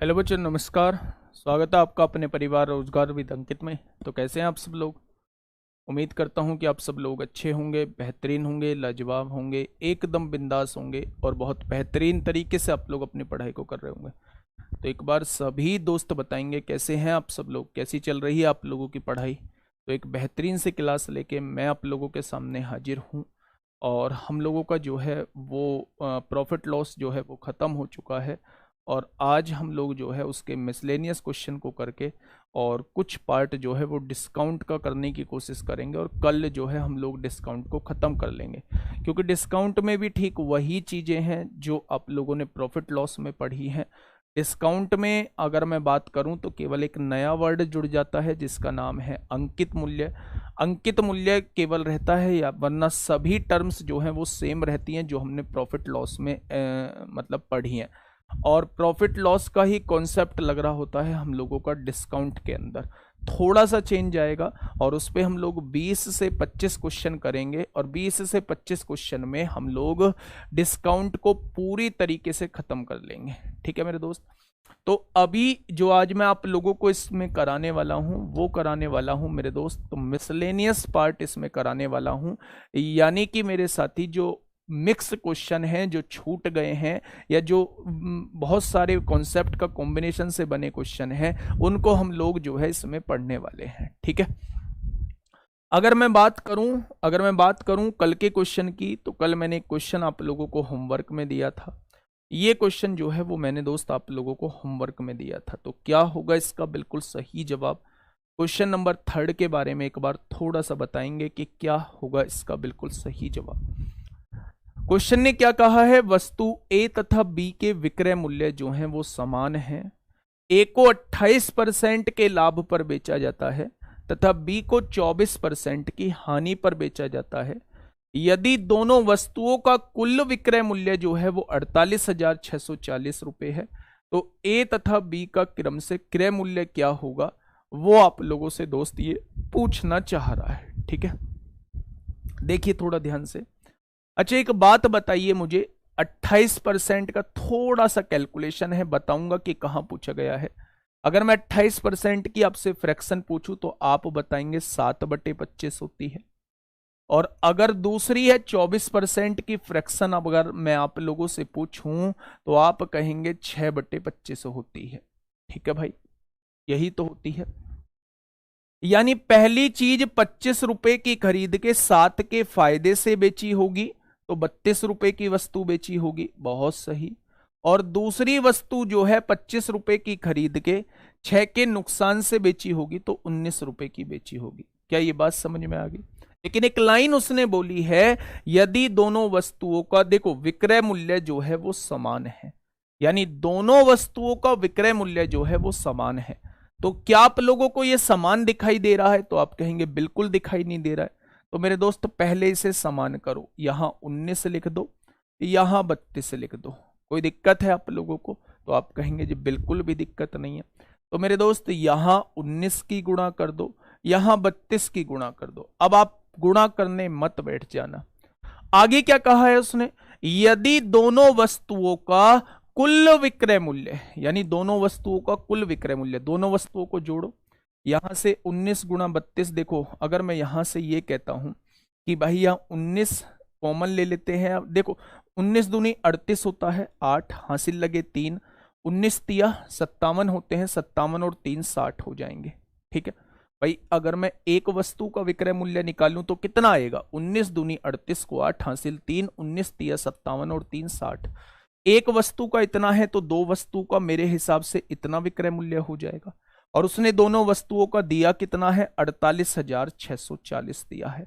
Hello बच्चों, नमस्कार। स्वागत है आपका अपने परिवार रोजगार विद अंकित में। तो कैसे हैं आप सब लोग? उम्मीद करता हूं कि आप सब लोग अच्छे होंगे, बेहतरीन होंगे, लाजवाब होंगे, एकदम बिंदास होंगे और बहुत बेहतरीन तरीके से आप लोग अपनी पढ़ाई को कर रहे होंगे। तो एक बार सभी दोस्त बताएंगे कैसे हैं आप सब लोग, कैसी चल रही है आप लोगों की पढ़ाई। तो एक बेहतरीन से क्लास लेके मैं आप लोगों के सामने हाजिर हूँ। और हम लोगों का जो है वो प्रॉफिट लॉस जो है वो ख़त्म हो चुका है। और आज हम लोग जो है उसके मिसलेनियस क्वेश्चन को करके और कुछ पार्ट जो है वो डिस्काउंट का करने की कोशिश करेंगे, और कल जो है हम लोग डिस्काउंट को ख़त्म कर लेंगे। क्योंकि डिस्काउंट में भी ठीक वही चीज़ें हैं जो आप लोगों ने प्रॉफिट लॉस में पढ़ी हैं। डिस्काउंट में अगर मैं बात करूं तो केवल एक नया वर्ड जुड़ जाता है जिसका नाम है अंकित मूल्य। अंकित मूल्य केवल रहता है, या वरना सभी टर्म्स जो हैं वो सेम रहती हैं जो हमने प्रॉफिट लॉस में मतलब पढ़ी हैं। और प्रॉफिट लॉस का ही कॉन्सेप्ट लग रहा होता है हम लोगों का डिस्काउंट के अंदर। थोड़ा सा चेंज आएगा और उस पर हम लोग 20 से 25 क्वेश्चन करेंगे, और 20 से 25 क्वेश्चन में हम लोग डिस्काउंट को पूरी तरीके से खत्म कर लेंगे। ठीक है मेरे दोस्त। तो अभी जो आज मैं आप लोगों को इसमें कराने वाला हूं वो कराने वाला हूं मेरे दोस्त, तो मिसलेनियस पार्ट इसमें कराने वाला हूं। यानी कि मेरे साथी जो मिक्स क्वेश्चन हैं जो छूट गए हैं, या जो बहुत सारे कॉन्सेप्ट का कॉम्बिनेशन से बने क्वेश्चन हैं, उनको हम लोग जो है इसमें पढ़ने वाले हैं। ठीक है। अगर मैं बात करूं कल के क्वेश्चन की, तो कल मैंने एक क्वेश्चन आप लोगों को होमवर्क में दिया था। ये क्वेश्चन जो है वो मैंने दोस्त आप लोगों को होमवर्क में दिया था। तो क्या होगा इसका बिल्कुल सही जवाब? क्वेश्चन नंबर 3 के बारे में एक बार थोड़ा सा बताएंगे कि क्या होगा इसका बिल्कुल सही जवाब। क्वेश्चन ने क्या कहा है? वस्तु ए तथा बी के विक्रय मूल्य जो हैं वो समान हैं। ए को 28% के लाभ पर बेचा जाता है तथा बी को 24% की हानि पर बेचा जाता है। यदि दोनों वस्तुओं का कुल विक्रय मूल्य जो है वो 48,640 रुपए है, तो ए तथा बी का क्रम से क्रय मूल्य क्या होगा, वो आप लोगों से दोस्त ये पूछना चाह रहा है। ठीक है, देखिए थोड़ा ध्यान से। अच्छा, एक बात बताइए मुझे, 28% का थोड़ा सा कैलकुलेशन है, बताऊंगा कि कहां पूछा गया है। अगर मैं 28% की आपसे फ्रैक्शन पूछूं तो आप बताएंगे 7/25 होती है। और अगर दूसरी है 24% की फ्रैक्शन, अगर मैं आप लोगों से पूछूं तो आप कहेंगे 6/25 होती है। ठीक है भाई, यही तो होती है। यानी पहली चीज 25 रुपए की खरीद के 7 के फायदे से बेची होगी, तो 32 रुपए की वस्तु बेची होगी। बहुत सही। और दूसरी वस्तु जो है 25 रुपए की खरीद के 6 के नुकसान से बेची होगी, तो 19 रुपए की बेची होगी। क्या ये बात समझ में आ गई? लेकिन एक लाइन उसने बोली है, यदि दोनों वस्तुओं का देखो विक्रय मूल्य जो है वो समान है। यानी दोनों वस्तुओं का विक्रय मूल्य जो है वो समान है। तो क्या आप लोगों को ये समान दिखाई दे रहा है? तो आप कहेंगे बिल्कुल दिखाई नहीं दे रहा है। तो मेरे दोस्त पहले इसे समान करो, यहां 19 लिख दो, यहां 32 लिख दो। कोई दिक्कत है आप लोगों को? तो आप कहेंगे जी बिल्कुल भी दिक्कत नहीं है। तो मेरे दोस्त यहां 19 की गुणा कर दो, यहां 32 की गुणा कर दो। अब आप गुणा करने मत बैठ जाना। आगे क्या कहा है उसने? यदि दोनों वस्तुओं का कुल विक्रय मूल्य, यानी दोनों वस्तुओं का कुल विक्रय मूल्य, दोनों वस्तुओं को जोड़ो। यहां से 19 गुणा 32, देखो अगर मैं यहां से ये कहता हूं कि भाई यहां 19 कॉमन ले लेते हैं। अब देखो 19 दूनी 38 होता है, 8 हासिल लगे 3, 19 तिया 57 होते हैं, 57 और 3 60 हो जाएंगे। ठीक है भाई, अगर मैं एक वस्तु का विक्रय मूल्य निकालूं तो कितना आएगा? 19 दूनी 38 को 8 हासिल 3, 19 तिया 57 और 3 60। एक वस्तु का इतना है तो दो वस्तु का मेरे हिसाब से इतना विक्रय मूल्य हो जाएगा। और उसने दोनों वस्तुओं का दिया कितना है? 48,640 दिया है।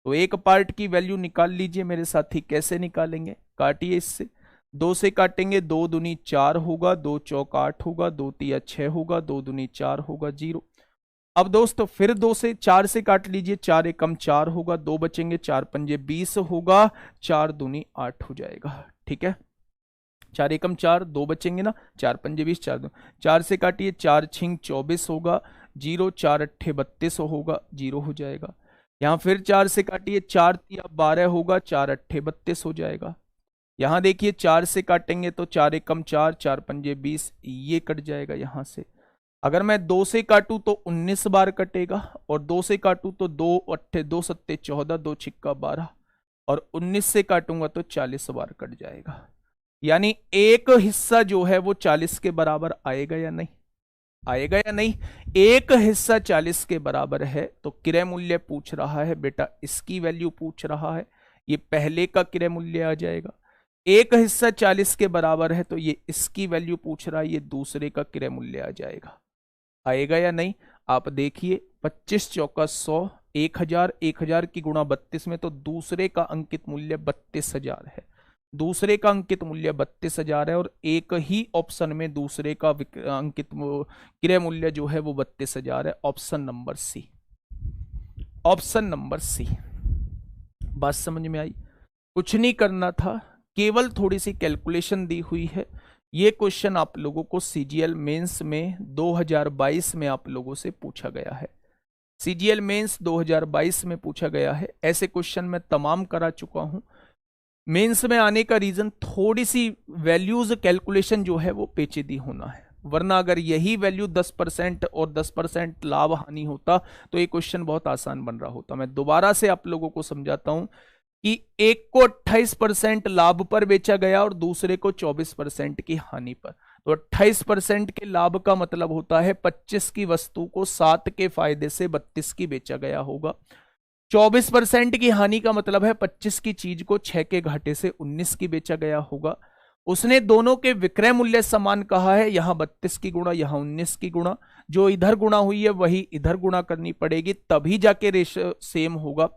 तो एक पार्ट की वैल्यू निकाल लीजिए मेरे साथी। कैसे निकालेंगे? काटिए इससे, 2 से काटेंगे, 2 दूनी 4 होगा, 2 चौक 8 होगा, 2 तिया 6 होगा, 2 दूनी 4 होगा, 0। अब दोस्तों फिर 2 से 4 से काट लीजिए, 4 एकम 4 होगा, 2 बचेंगे, 4 पंजे 20 होगा, 4 दूनी 8 हो जाएगा। ठीक है, 4 एकम 4, 2 बचेंगे ना, 4 पंजे 20, 4 2, 4 से काटिए, 4 छिंग 24 होगा, 0, 4 अट्ठे 32 होगा, 0 हो जाएगा। यहाँ फिर 4 से काटिए, 4 तिया 12 होगा, 4 अट्ठे 32 हो जाएगा। यहां देखिए 4 से काटेंगे तो 4 एकम 4, 4 पंजे 20, ये कट जाएगा यहां से। अगर मैं 2 से काटूं तो 19 बार कटेगा, और 2 से काटूं तो 2 अट्ठे 2 सत्ते 14, 2 छिक्का 12, और 19 से काटूंगा तो 40 बार कट जाएगा। यानी एक हिस्सा जो है वो 40 के बराबर आएगा या नहीं, आएगा या नहीं। एक हिस्सा 40 के बराबर है तो क्रय मूल्य पूछ रहा है बेटा, इसकी वैल्यू पूछ रहा है, ये पहले का क्रय मूल्य आ जाएगा। एक हिस्सा 40 के बराबर है तो ये इसकी वैल्यू पूछ रहा है, ये दूसरे का क्रय मूल्य आ जाएगा। आएगा या नहीं, आप देखिए 25 चौका 100, 1000, 1000 की गुणा 32 में, तो दूसरे का अंकित मूल्य 32,000 है। दूसरे का अंकित मूल्य 32,000 है, और एक ही ऑप्शन में दूसरे का अंकित क्रय मूल्य जो है वो 32,000 है। Option number C, option number C. बात समझ में आई? कुछ नहीं करना था, केवल थोड़ी सी कैलकुलेशन दी हुई है। ये क्वेश्चन आप लोगों को सीजीएल मेंस में 2022 में आप लोगों से पूछा गया है। सीजीएल मेंस 2022 में पूछा गया है। ऐसे क्वेश्चन मैं तमाम करा चुका हूं। मेंस में आने का रीजन थोड़ी सी वैल्यूज कैलकुलेशन जो है वो पेचीदी होना है, वरना अगर यही वैल्यू 10% और 10% लाभ हानि होता तो ये क्वेश्चन बहुत आसान बन रहा होता। मैं दोबारा से आप लोगों को समझाता हूं कि एक को 28% लाभ पर बेचा गया और दूसरे को 24% की हानि पर। तो 28% के लाभ का मतलब होता है 25 की वस्तु को 7 के फायदे से 32 की बेचा गया होगा। 24% की हानि का मतलब है 25 की चीज को 6 के घाटे से 19 की बेचा गया होगा। उसने दोनों के विक्रय मूल्य समान कहा है, यहां 32 की गुणा यहां 19 की गुणा, जो इधर गुणा हुई है वही इधर गुणा करनी पड़ेगी, तभी जाके रेशो सेम होगा।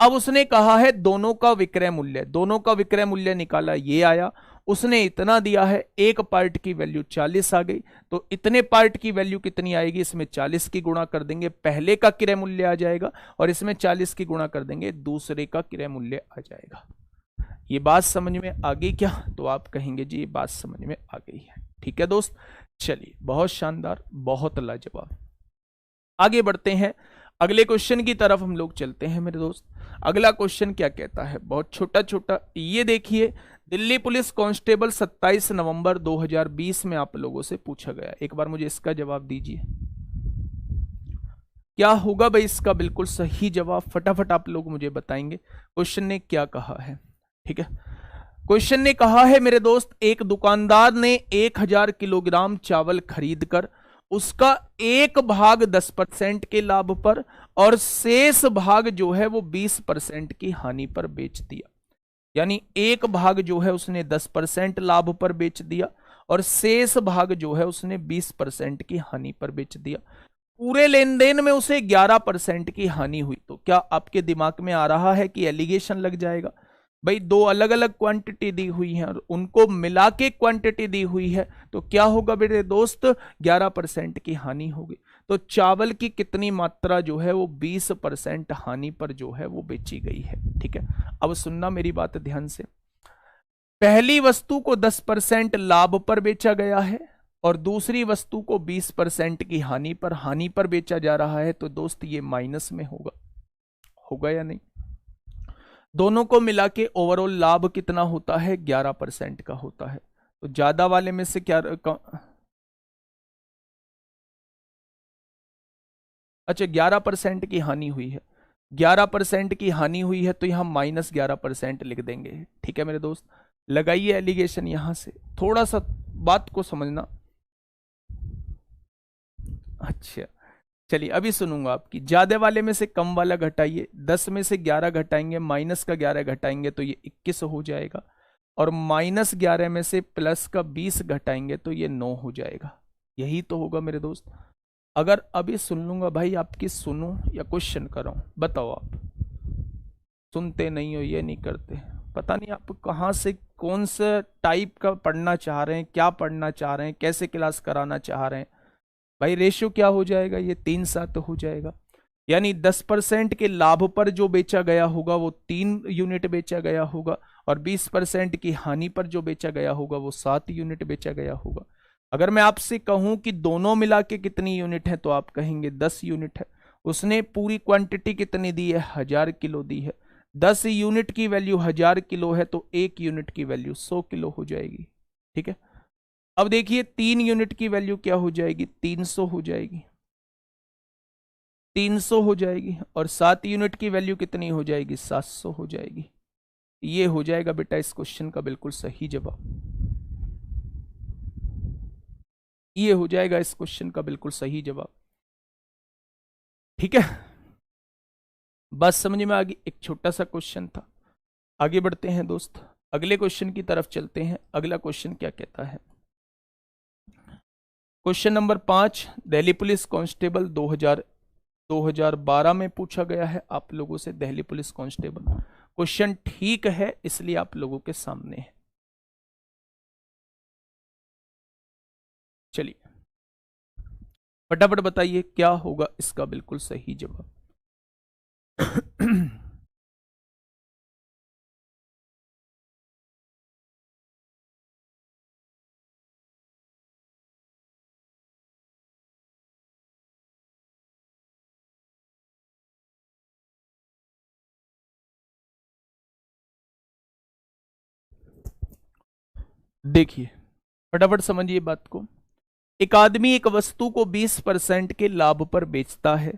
अब उसने कहा है दोनों का विक्रय मूल्य, दोनों का विक्रय मूल्य निकाला, ये आया। उसने इतना दिया है, एक पार्ट की वैल्यू 40 आ गई, तो इतने पार्ट की वैल्यू कितनी आएगी, इसमें 40 की गुणा कर देंगे, पहले का क्रय मूल्य आ जाएगा, और इसमें 40 की गुणा कर देंगे, दूसरे का क्रय मूल्य आ जाएगा। ये बात समझ में आ गई क्या? तो आप कहेंगे जी ये बात समझ में आ गई है। ठीक है दोस्त, चलिए बहुत शानदार, बहुत लाजवाब। आगे बढ़ते हैं, अगले क्वेश्चन की तरफ हम लोग चलते हैं मेरे दोस्त। अगला क्वेश्चन क्या कहता है, बहुत छोटा छोटा, ये देखिए, दिल्ली पुलिस कांस्टेबल 27 नवंबर 2020 में आप लोगों से पूछा गया। एक बार मुझे इसका जवाब दीजिए, क्या होगा भाई इसका बिल्कुल सही जवाब? फटाफट आप लोग मुझे बताएंगे क्वेश्चन ने क्या कहा है। ठीक है, क्वेश्चन ने कहा है मेरे दोस्त, एक दुकानदार ने 1000 किलोग्राम चावल खरीदकर उसका एक भाग 10% के लाभ पर और शेष भाग जो है वो 20% की हानि पर बेच दिया। यानी एक भाग जो है उसने 10% लाभ पर बेच दिया और शेष भाग जो है उसने 20% की हानि पर बेच दिया। पूरे लेन देन में उसे 11% की हानि हुई। तो क्या आपके दिमाग में आ रहा है कि एलिगेशन लग जाएगा? भाई दो अलग अलग क्वांटिटी दी हुई है और उनको मिला के क्वांटिटी दी हुई है, तो क्या होगा मेरे दोस्त, 11% की हानि होगी। तो चावल की कितनी मात्रा जो है वो 20% हानि पर जो है वो बेची गई है। ठीक है, अब सुनना मेरी बात ध्यान से। पहली वस्तु को 10% लाभ पर बेचा गया है और दूसरी वस्तु को 20% की हानि पर बेचा जा रहा है, तो दोस्त ये माइनस में होगा, होगा या नहीं? दोनों को मिला के ओवरऑल लाभ कितना होता है, 11% का होता है। तो ज्यादा वाले में से क्या अच्छा 11% की हानि हुई है, 11% की हानि हुई है, तो यहां -11% लिख देंगे। ठीक है मेरे दोस्त, लगाइए एलिगेशन यहां से, थोड़ा सा बात को समझना। अच्छा चलिए अभी सुनूंगा आपकी। ज्यादा वाले में से कम वाला घटाइए, 10 में से 11 घटाएंगे, माइनस का 11 घटाएंगे तो ये 21 हो जाएगा, और -11 में से प्लस का 20 घटाएंगे तो ये 9 हो जाएगा। यही तो होगा मेरे दोस्त। अगर अभी सुन लूंगा भाई आपकी, सुनूं या क्वेश्चन कराऊं, बताओ आप? सुनते नहीं हो, ये नहीं करते, पता नहीं आप कहाँ से कौन सा टाइप का पढ़ना चाह रहे हैं, क्या पढ़ना चाह रहे हैं, कैसे क्लास कराना चाह रहे हैं। भाई रेशियो क्या हो जाएगा, ये 3-7 हो जाएगा। यानी 10% के लाभ पर जो बेचा गया होगा वो 3 यूनिट बेचा गया होगा, और 20% की हानि पर जो बेचा गया होगा वो 7 यूनिट बेचा गया होगा। अगर मैं आपसे कहूं कि दोनों मिला के कितनी यूनिट है, तो आप कहेंगे 10 यूनिट है। उसने पूरी क्वांटिटी कितनी दी है, 1000 किलो दी है। 10 यूनिट की वैल्यू 1000 किलो है तो 1 यूनिट की वैल्यू 100 किलो हो जाएगी। ठीक है, अब देखिए 3 यूनिट की वैल्यू क्या हो जाएगी, 300 हो जाएगी, 300 हो जाएगी। और 7 यूनिट की वैल्यू कितनी हो जाएगी, 700 हो जाएगी। ये हो जाएगा बेटा इस क्वेश्चन का बिल्कुल सही जवाब। ये हो जाएगा इस क्वेश्चन का बिल्कुल सही जवाब। ठीक है, बस समझ में आ गई। एक छोटा सा क्वेश्चन था। आगे बढ़ते हैं दोस्त, अगले क्वेश्चन की तरफ चलते हैं। अगला क्वेश्चन क्या कहता है, question number 5 Delhi police constable 2012 में पूछा गया है आप लोगों से। दिल्ली पुलिस कांस्टेबल क्वेश्चन ठीक है, इसलिए आप लोगों के सामने है। चलिए फटाफट बताइए क्या होगा इसका बिल्कुल सही जवाब। देखिए फटाफट समझिए बात को। एक आदमी एक वस्तु को 20% के लाभ पर बेचता है।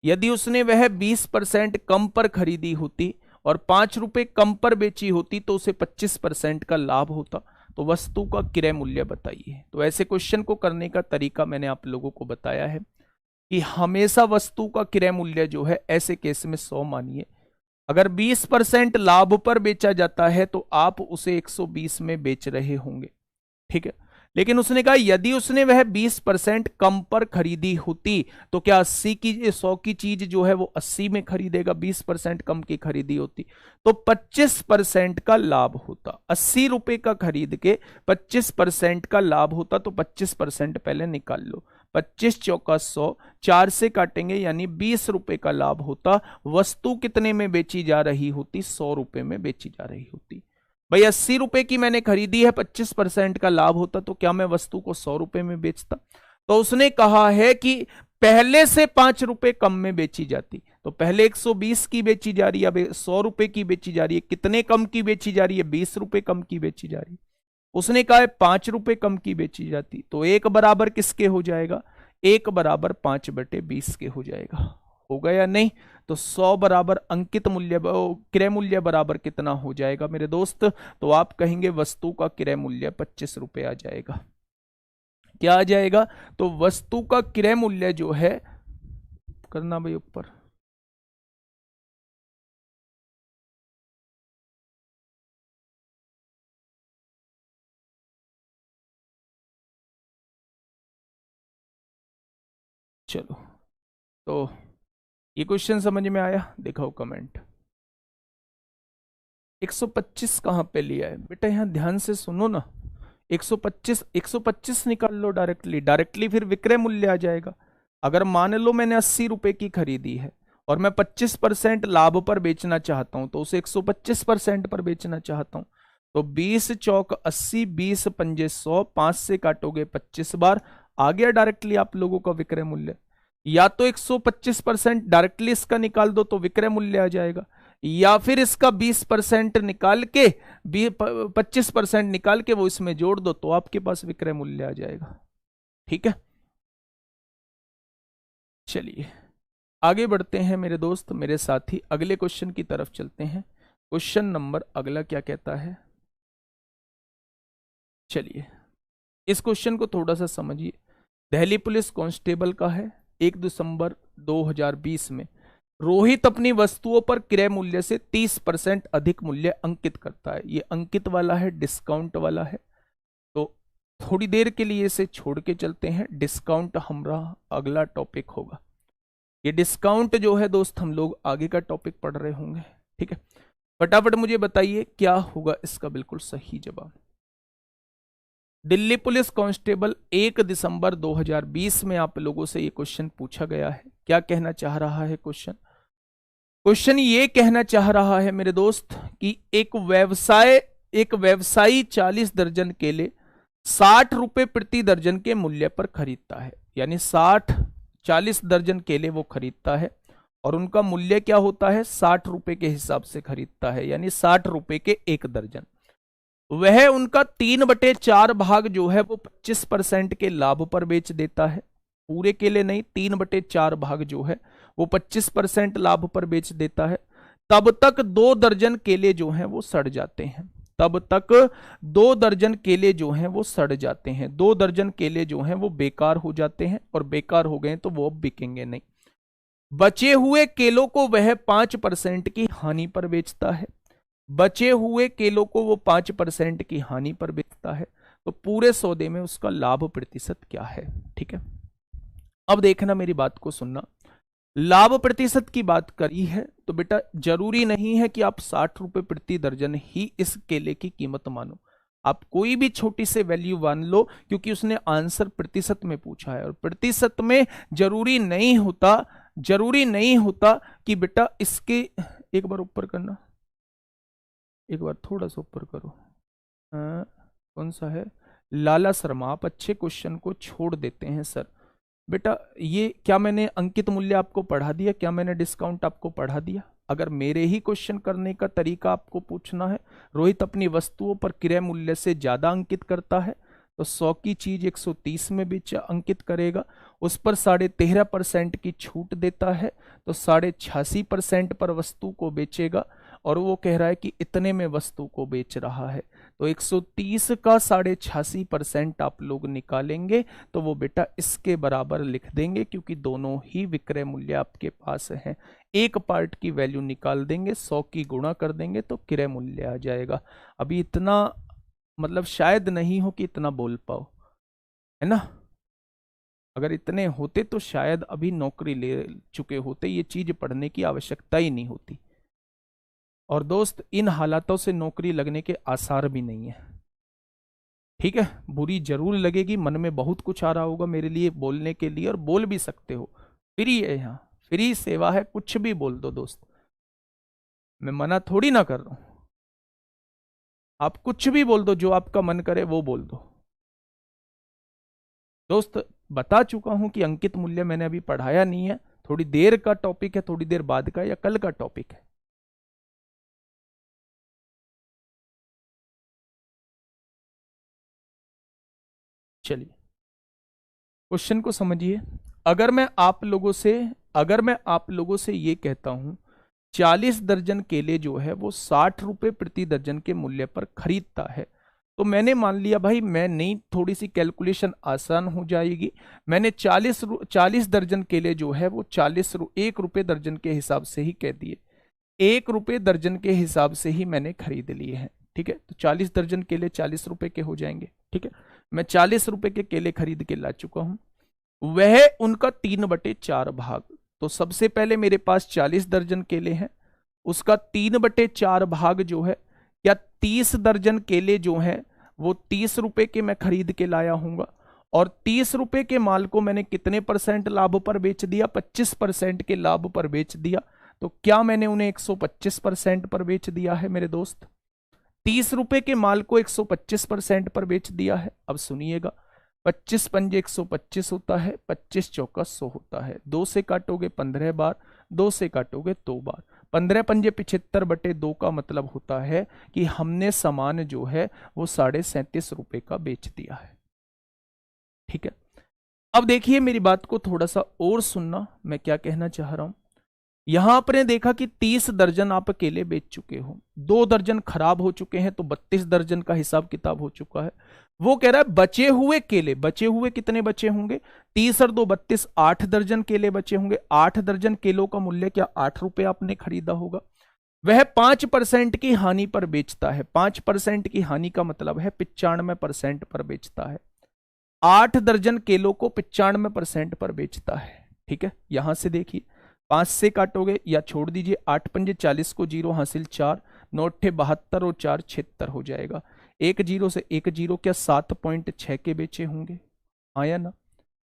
यदि उसने वह 20% कम पर खरीदी होती और 5 रुपए कम पर बेची होती तो उसे 25% का लाभ होता। तो वस्तु का क्रय मूल्य बताइए। तो ऐसे क्वेश्चन को करने का तरीका मैंने आप लोगों को बताया है कि हमेशा वस्तु का क्रय मूल्य जो है ऐसे केस में 100 मानिए। अगर 20% लाभ पर बेचा जाता है तो आप उसे 120 में बेच रहे होंगे। ठीक है, लेकिन उसने कहा यदि उसने वह 20% कम पर खरीदी होती तो क्या 100 की चीज जो है वो 80 में खरीदेगा। 20% कम की खरीदी होती तो 25% का लाभ होता। 80 रुपए का खरीद के 25% का लाभ होता तो 25% पहले निकाल लो। 25 चौका 100, 4 से काटेंगे यानी 20 रुपए का लाभ होता। वस्तु कितने में बेची जा रही होती, 100 रुपए में बेची जा रही होती। भाई 80 रुपए की मैंने खरीदी है, 25% का लाभ होता तो क्या मैं वस्तु को 100 रुपए में बेचता। तो उसने कहा है कि पहले से 5 रुपए कम में बेची जाती। तो पहले 120 की बेची जा रही है, अब 100 रुपए की बेची जा रही है। कितने कम की बेची जा रही है, 20 रुपए कम की बेची जा रही है। उसने कहा है 5 रुपए कम की बेची जाती। तो 1 बराबर किसके हो जाएगा, 1 बराबर 5/20 के हो जाएगा। हो गया या नहीं। तो 100 बराबर अंकित मूल्य क्रय मूल्य बराबर कितना हो जाएगा मेरे दोस्त, तो आप कहेंगे वस्तु का क्रय मूल्य 25 रुपए आ जाएगा। क्या आ जाएगा, तो वस्तु का क्रय मूल्य जो है, करना भाई ऊपर, चलो तो ये क्वेश्चन समझ में आया, दिखाओ कमेंट। 125 कहां पे लिया है बेटा, यहां ध्यान से सुनो ना। 125 निकाल लो डायरेक्टली फिर विक्रय मूल्य आ जाएगा। अगर मान लो मैंने 80 रुपए की खरीदी है और मैं 25% लाभ पर बेचना चाहता हूं तो उसे 125% पर बेचना चाहता हूं। तो 20 चौक 80, 20 पंजे 100, 5 से काटोगे 25 बार, आ गया डायरेक्टली आप लोगों का विक्रय मूल्य। या तो 125% डायरेक्टली इसका निकाल दो तो विक्रय मूल्य आ जाएगा, या फिर इसका 20% निकाल के 25% निकाल के वो इसमें जोड़ दो तो आपके पास विक्रय मूल्य आ जाएगा। ठीक है, चलिए आगे बढ़ते हैं मेरे दोस्त, मेरे साथी, अगले क्वेश्चन की तरफ चलते हैं। क्वेश्चन नंबर अगला क्या कहता है, चलिए इस क्वेश्चन को थोड़ा सा समझिए। दिल्ली पुलिस कांस्टेबल का है। 1 दिसंबर 2020 में रोहित अपनी वस्तुओं पर क्रय मूल्य से 30% अधिक मूल्य अंकित करता है। ये अंकित वाला है, डिस्काउंट वाला है। तो थोड़ी देर के लिए इसे छोड़ के चलते हैं, डिस्काउंट हमारा अगला टॉपिक होगा। ये डिस्काउंट जो है दोस्त हम लोग आगे का टॉपिक पढ़ रहे होंगे। ठीक है, फटाफट मुझे बताइए क्या होगा इसका बिल्कुल सही जवाब। दिल्ली पुलिस कांस्टेबल 1 दिसंबर 2020 में आप लोगों से ये क्वेश्चन पूछा गया है। क्या कहना चाह रहा है क्वेश्चन, क्वेश्चन ये कहना चाह रहा है मेरे दोस्त कि एक व्यवसायी 40 दर्जन केले 60 रुपए प्रति दर्जन के मूल्य पर खरीदता है। यानी 40 दर्जन केले वो खरीदता है और उनका मूल्य क्या होता है, 60 रुपए के हिसाब से खरीदता है, यानी 60 रुपए के 1 दर्जन। वह उनका 3/4 भाग जो है वो 25% के लाभ पर बेच देता है। पूरे केले नहीं, 3/4 भाग जो है वो 25% लाभ पर बेच देता है। तब तक 2 दर्जन केले जो हैं वो सड़ जाते हैं। तब तक 2 दर्जन केले जो हैं वो सड़ जाते हैं। 2 दर्जन केले जो हैं वो बेकार हो जाते हैं, और बेकार हो गए तो वो अब बिकेंगे नहीं। बचे हुए केलों को वह 5% की हानि पर बेचता है। बचे हुए केलों को वो 5% की हानि पर बेचता है। तो पूरे सौदे में उसका लाभ प्रतिशत क्या है? ठीक है, अब देखना, मेरी बात को सुनना। लाभ प्रतिशत की बात करी है तो बेटा जरूरी नहीं है कि आप 60 रुपए प्रति दर्जन ही इस केले की कीमत मानो। आप कोई भी छोटी से वैल्यू मान लो, क्योंकि उसने आंसर प्रतिशत में पूछा है, और प्रतिशत में जरूरी नहीं होता कि बेटा इसके, एक बार ऊपर करना, एक बार थोड़ा सा ऊपर करो। कौन सा है? लाला शर्मा, आप अच्छे क्वेश्चन को छोड़ देते हैं सर। बेटा ये क्या मैंने अंकित मूल्य आपको पढ़ा दिया? क्या मैंने डिस्काउंट आपको पढ़ा दिया? अगर मेरे ही क्वेश्चन करने का तरीका आपको पूछना है, रोहित अपनी वस्तुओं पर क्रय मूल्य से ज्यादा अंकित करता है, तो 100 की चीज 130 में भी अंकित करेगा, उस पर 13.5% की छूट देता है, तो 86.5% पर वस्तु को बेचेगा, और वो कह रहा है कि इतने में वस्तु को बेच रहा है। तो 130 का 86.5% आप लोग निकालेंगे तो वो बेटा इसके बराबर लिख देंगे, क्योंकि दोनों ही विक्रय मूल्य आपके पास हैं। एक पार्ट की वैल्यू निकाल देंगे, 100 की गुणा कर देंगे तो क्रय मूल्य आ जाएगा। अभी इतना मतलब शायद नहीं हो कि इतना बोल पाओ, है ना? अगर इतने होते तो शायद अभी नौकरी ले चुके होते, ये चीज पढ़ने की आवश्यकता ही नहीं होती। और दोस्त इन हालातों से नौकरी लगने के आसार भी नहीं है। ठीक है, बुरी जरूर लगेगी, मन में बहुत कुछ आ रहा होगा मेरे लिए बोलने के लिए, और बोल भी सकते हो, फ्री है, यहाँ फ्री सेवा है, कुछ भी बोल दो दोस्त, मैं मना थोड़ी ना कर रहा हूं। आप कुछ भी बोल दो, जो आपका मन करे वो बोल दो। दोस्त बता चुका हूं कि अंकित मूल्य मैंने अभी पढ़ाया नहीं है, थोड़ी देर का टॉपिक है, थोड़ी देर बाद का या कल का टॉपिक है। चलिए क्वेश्चन को समझिए। अगर मैं आप लोगों से ये कहता हूं 40 दर्जन केले जो है वो 60 रुपए प्रति दर्जन के मूल्य पर खरीदता है, तो मैंने मान लिया भाई, मैं नहीं, थोड़ी सी कैलकुलेशन आसान हो जाएगी। मैंने 40 दर्जन केले जो है वो 1 रुपए दर्जन के हिसाब से ही कह दिए, 1 रुपए दर्जन के हिसाब से ही मैंने खरीद लिए हैं। ठीक है, तो 40 दर्जन केले 40 रुपए के हो जाएंगे। ठीक है, मैं 40 रुपए के केले खरीद के ला चुका हूं। वह उनका 3/4 भाग, तो सबसे पहले मेरे पास 40 दर्जन केले हैं, उसका 3/4 भाग जो है, या 30 दर्जन केले जो हैं वो 30 रुपए के मैं खरीद के लाया हूंगा, और 30 रुपए के माल को मैंने कितने % लाभ पर बेच दिया? 25% के लाभ पर बेच दिया। तो क्या मैंने उन्हें 125% पर बेच दिया है मेरे दोस्त? 30 रुपए के माल को 125% पर बेच दिया है। अब सुनिएगा, 25 पंजे 125 होता है, 25 चौका 100 होता है, 2 से काटोगे 15 बार, 2 से काटोगे 2 बार, 15 पंजे 75/2 का मतलब होता है कि हमने सामान जो है वो 37.5 रुपए का बेच दिया है। ठीक है, अब देखिए मेरी बात को थोड़ा सा और सुनना, मैं क्या कहना चाह रहा हूं। यहां आपने देखा कि 30 दर्जन आप केले बेच चुके हो, 2 दर्जन खराब हो चुके हैं, तो 32 दर्जन का हिसाब किताब हो चुका है। वो कह रहा है बचे हुए केले, बचे हुए कितने बचे होंगे? 30 और 2 32, 8 दर्जन केले बचे होंगे। 8 दर्जन केलों का मूल्य क्या 8 रुपए आपने खरीदा होगा। वह 5% की हानि पर बेचता है। 5% की हानि का मतलब है 95% पर बेचता है। 8 दर्जन केलों को 95% पर बेचता है। ठीक है, यहां से देखिए, 5 से काटोगे या छोड़ दीजिए, 8 पंजे 40 को 0 हासिल 4, 9 अट्ठे 72 और 4 76 हो जाएगा। 1 0 से 1 0, क्या 7.6 के बेचे होंगे? हाँ या ना?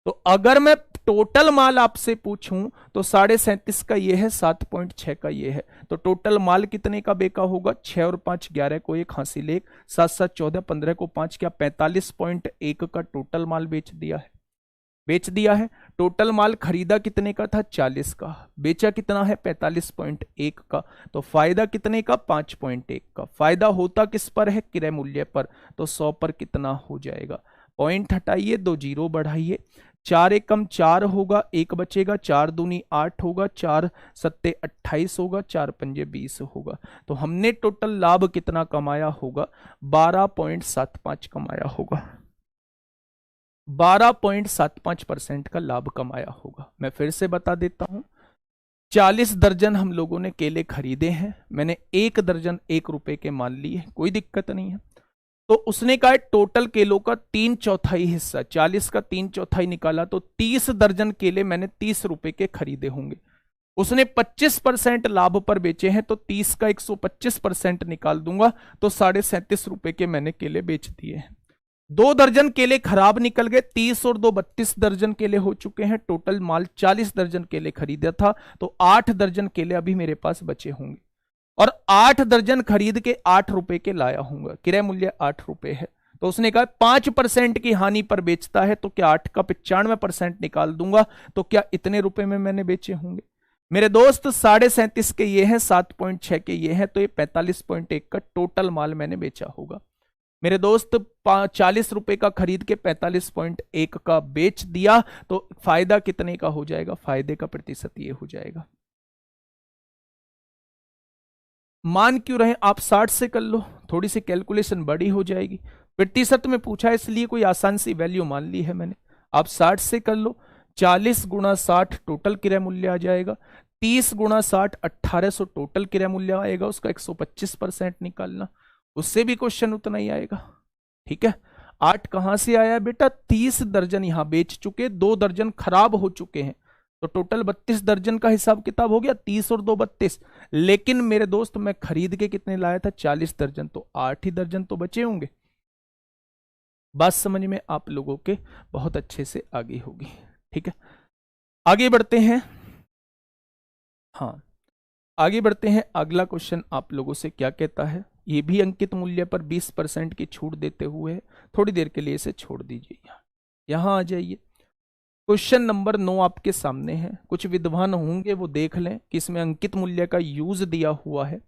तो अगर मैं टोटल माल आपसे पूछूं तो 37.5 का ये है, 7.6 का ये है, तो टोटल माल कितने का बेका होगा? 6 और 5 11 को 1 हासिल 1, 7 7 14, 15 को 5, क्या 45.1 का टोटल माल बेच दिया है। बेच दिया है। टोटल माल खरीदा कितने का था? 40 का। बेचा कितना है? 45.1 का। तो फायदा कितने का? 5.1 का। फायदा होता किस पर है? क्रय मूल्य पर। तो 100 पर कितना हो जाएगा? पॉइंट हटाइए, 2 जीरो बढ़ाइए, 4 एकम 4 होगा, 1 बचेगा, 4 दूनी 8 होगा, 4 सत्ते 28 होगा, 4 पंजे 20 होगा। तो हमने टोटल लाभ कितना कमाया होगा? 12.75 कमाया होगा। 12.75% का लाभ कमाया होगा। मैं फिर से बता देता हूं, 40 दर्जन हम लोगों ने केले खरीदे हैं, मैंने 1 दर्जन 1 रुपए के मान लिए, कोई दिक्कत नहीं है। तो उसने कहा टोटल केलों का 3/4 हिस्सा, 40 का 3/4 निकाला, तो 30 दर्जन केले मैंने 30 रुपए के खरीदे होंगे। उसने 25% लाभ पर बेचे हैं, तो 30 का 125% निकाल दूंगा, तो 37.5 रुपए के मैंने केले बेच दिए हैं। 2 दर्जन केले खराब निकल गए, 30 और 2 32 दर्जन केले हो चुके हैं। टोटल माल 40 दर्जन केले खरीदा था, तो 8 दर्जन केले अभी मेरे पास बचे होंगे, और 8 दर्जन खरीद के 8 रुपए के लाया हूंगा। क्रय मूल्य 8 रुपए है। तो उसने कहा 5% की हानि पर बेचता है, तो क्या 8 का 95% निकाल दूंगा, तो क्या इतने रुपए में मैंने बेचे होंगे? मेरे दोस्त 37.5 के ये हैं, 7.6 के ये हैं, तो ये 45.1 का टोटल माल मैंने बेचा होगा। मेरे दोस्त 40 रुपए का खरीद के 45.1 का बेच दिया, तो फायदा कितने का हो जाएगा? फायदे का प्रतिशत ये हो जाएगा। मान क्यों रहे आप 60 से कर लो, थोड़ी सी कैलकुलेशन बड़ी हो जाएगी। प्रतिशत में पूछा है इसलिए कोई आसान सी वैल्यू मान ली है मैंने। आप 60 से कर लो, 40 गुणा 60 टोटल क्रय मूल्य आ जाएगा, 30 गुणा 60 1800 टोटल क्रय मूल्य आएगा, उसका 125% निकालना, उससे भी क्वेश्चन उतना ही आएगा। ठीक है, 8 कहां से आया बेटा? 30 दर्जन यहां बेच चुके, 2 दर्जन खराब हो चुके हैं, तो टोटल 32 दर्जन का हिसाब किताब हो गया, 30 और 2 32। लेकिन मेरे दोस्त मैं खरीद के कितने लाया था? 40 दर्जन, तो 8 ही दर्जन तो बचे होंगे। बात समझ में आप लोगों के बहुत अच्छे से आगे होगी। ठीक है, आगे बढ़ते हैं। हाँ, आगे बढ़ते हैं। अगला क्वेश्चन आप लोगों से क्या कहता है? ये भी अंकित मूल्य पर 20% की छूट देते हुए है। थोड़ी देर के लिए इसे छोड़ दीजिए, यहां आ जाइए। क्वेश्चन नंबर 9 आपके सामने है। कुछ विद्वान होंगे वो देख लें कि इसमें अंकित मूल्य का यूज दिया हुआ है,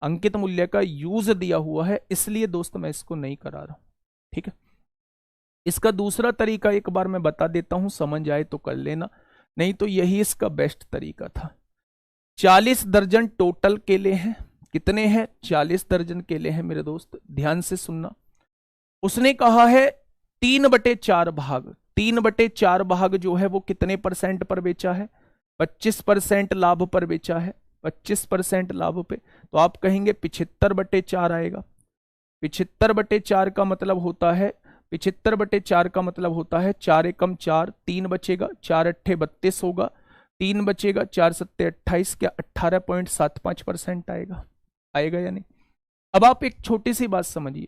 अंकित मूल्य का यूज दिया हुआ है, इसलिए दोस्त मैं इसको नहीं करा रहा हूं। ठीक है, इसका दूसरा तरीका एक बार मैं बता देता हूं, समझ आए तो कर लेना, नहीं तो यही इसका बेस्ट तरीका था। 40 दर्जन टोटल केले हैं। कितने हैं? 40 दर्जन केले हैं मेरे दोस्त, ध्यान से सुनना। उसने कहा है 3/4 भाग, 3/4 भाग जो है वो कितने परसेंट पर बेचा है? 25% लाभ पर बेचा है, 25% लाभ पे। तो आप कहेंगे 75/4 आएगा। 75/4 का मतलब होता है, 75/4 का मतलब होता है 4 एकम 4, 3 बचेगा, 4 अट्ठे 32 होगा, 3 बचेगा, 4 सत्ते 28, क्या 18.75% आएगा? आएगा या नहीं? अब आप एक छोटी सी बात समझिए,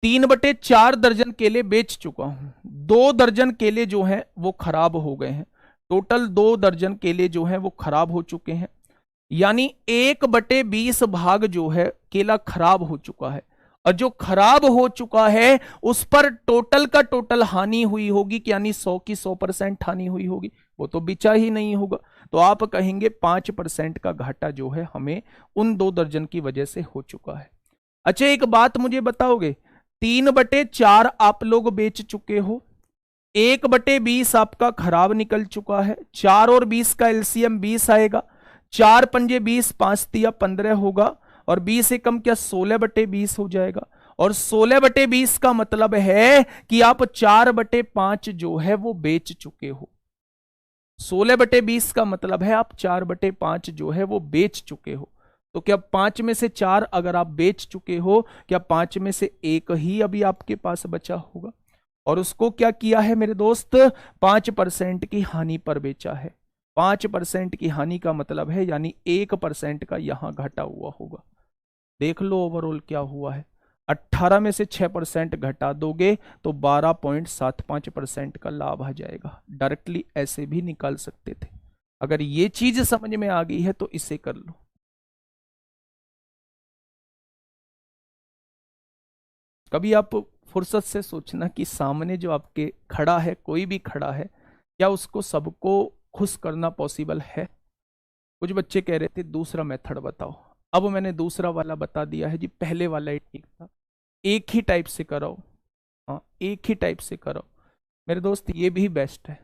3/4 दर्जन केले बेच चुका हूं, 2 दर्जन केले जो हैं वो खराब हो गए हैं। टोटल 2 दर्जन केले जो हैं वो खराब हो चुके हैं, यानी 1/20 भाग जो है केला खराब हो चुका है। और जो खराब हो चुका है उस पर टोटल का टोटल हानि हुई होगी, यानी 100 की 100% हानि हुई होगी, वो तो बिचा ही नहीं होगा। तो आप कहेंगे 5% का घाटा जो है हमें उन 2 दर्जन की वजह से हो चुका है। अच्छा, एक बात मुझे बताओगे, 3/4 आप लोग बेच चुके हो, 1/20 आपका खराब निकल चुका है, 4 और 20 का एलसीएम 20 आएगा, 4 पंजे 20, 5 तिया 15 होगा, और 20 एकम क्या 16/20 हो जाएगा। और 16/20 का मतलब है कि आप 4/5 जो है वो बेच चुके हो। 16/20 का मतलब है आप 4/5 जो है वो बेच चुके हो। तो क्या 5 में से 4 अगर आप बेच चुके हो, क्या 5 में से 1 ही अभी आपके पास बचा होगा? और उसको क्या किया है मेरे दोस्त? 5% की हानि पर बेचा है। 5% की हानि का मतलब है यानी 1% का यहां घटा हुआ होगा। देख लो ओवरऑल क्या हुआ है। 18 में से 6% घटा दोगे तो 12.75% का लाभ आ जाएगा। डायरेक्टली ऐसे भी निकाल सकते थे। अगर ये चीज समझ में आ गई है तो इसे कर लो। कभी आप फुर्सत से सोचना कि सामने जो आपके खड़ा है, कोई भी खड़ा है, क्या उसको सबको खुश करना पॉसिबल है? कुछ बच्चे कह रहे थे दूसरा मेथड बताओ। अब मैंने दूसरा वाला बता दिया है जी, पहले वाला ही ठीक था। एक ही टाइप से कराओ, हाँ एक ही टाइप से कराओ मेरे दोस्त, ये भी बेस्ट है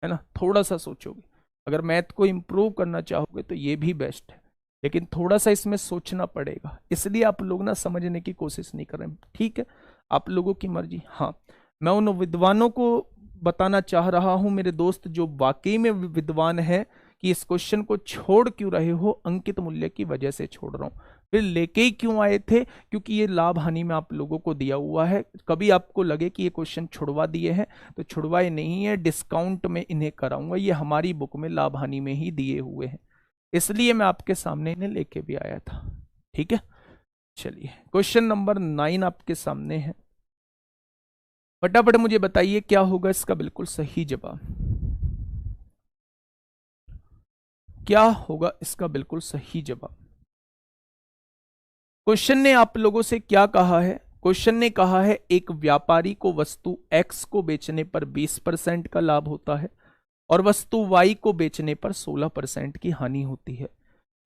ना। थोड़ा सा सोचोगे, अगर मैथ को इम्प्रूव करना चाहोगे तो ये भी बेस्ट है, लेकिन थोड़ा सा इसमें सोचना पड़ेगा, इसलिए आप लोग ना समझने की कोशिश नहीं कर रहे हैं। ठीक है, आप लोगों की मर्जी। हाँ, मैं उन विद्वानों को बताना चाह रहा हूं मेरे दोस्त जो वाकई में विद्वान है, कि इस क्वेश्चन को छोड़ क्यों रहे हो, अंकित मूल्य की वजह से छोड़ रहा हूं। फिर लेके ही क्यों आए थे, क्योंकि ये लाभ हानि में आप लोगों को दिया हुआ है। कभी आपको लगे कि ये क्वेश्चन छुड़वा दिए हैं तो छुड़वाए नहीं है, डिस्काउंट में इन्हें कराऊंगा, ये हमारी बुक में लाभ हानि में ही दिए हुए हैं, इसलिए मैं आपके सामने इन्हें लेके भी आया था। ठीक है, चलिए क्वेश्चन नंबर 9 आपके सामने है। फटाफट मुझे बताइए क्या होगा इसका बिल्कुल सही जवाब, क्या होगा इसका बिल्कुल सही जवाब। क्वेश्चन ने आप लोगों से क्या कहा है? क्वेश्चन ने कहा है एक व्यापारी को वस्तु X को बेचने पर 20% का लाभ होता है और वस्तु Y को बेचने पर 16% की हानि होती है।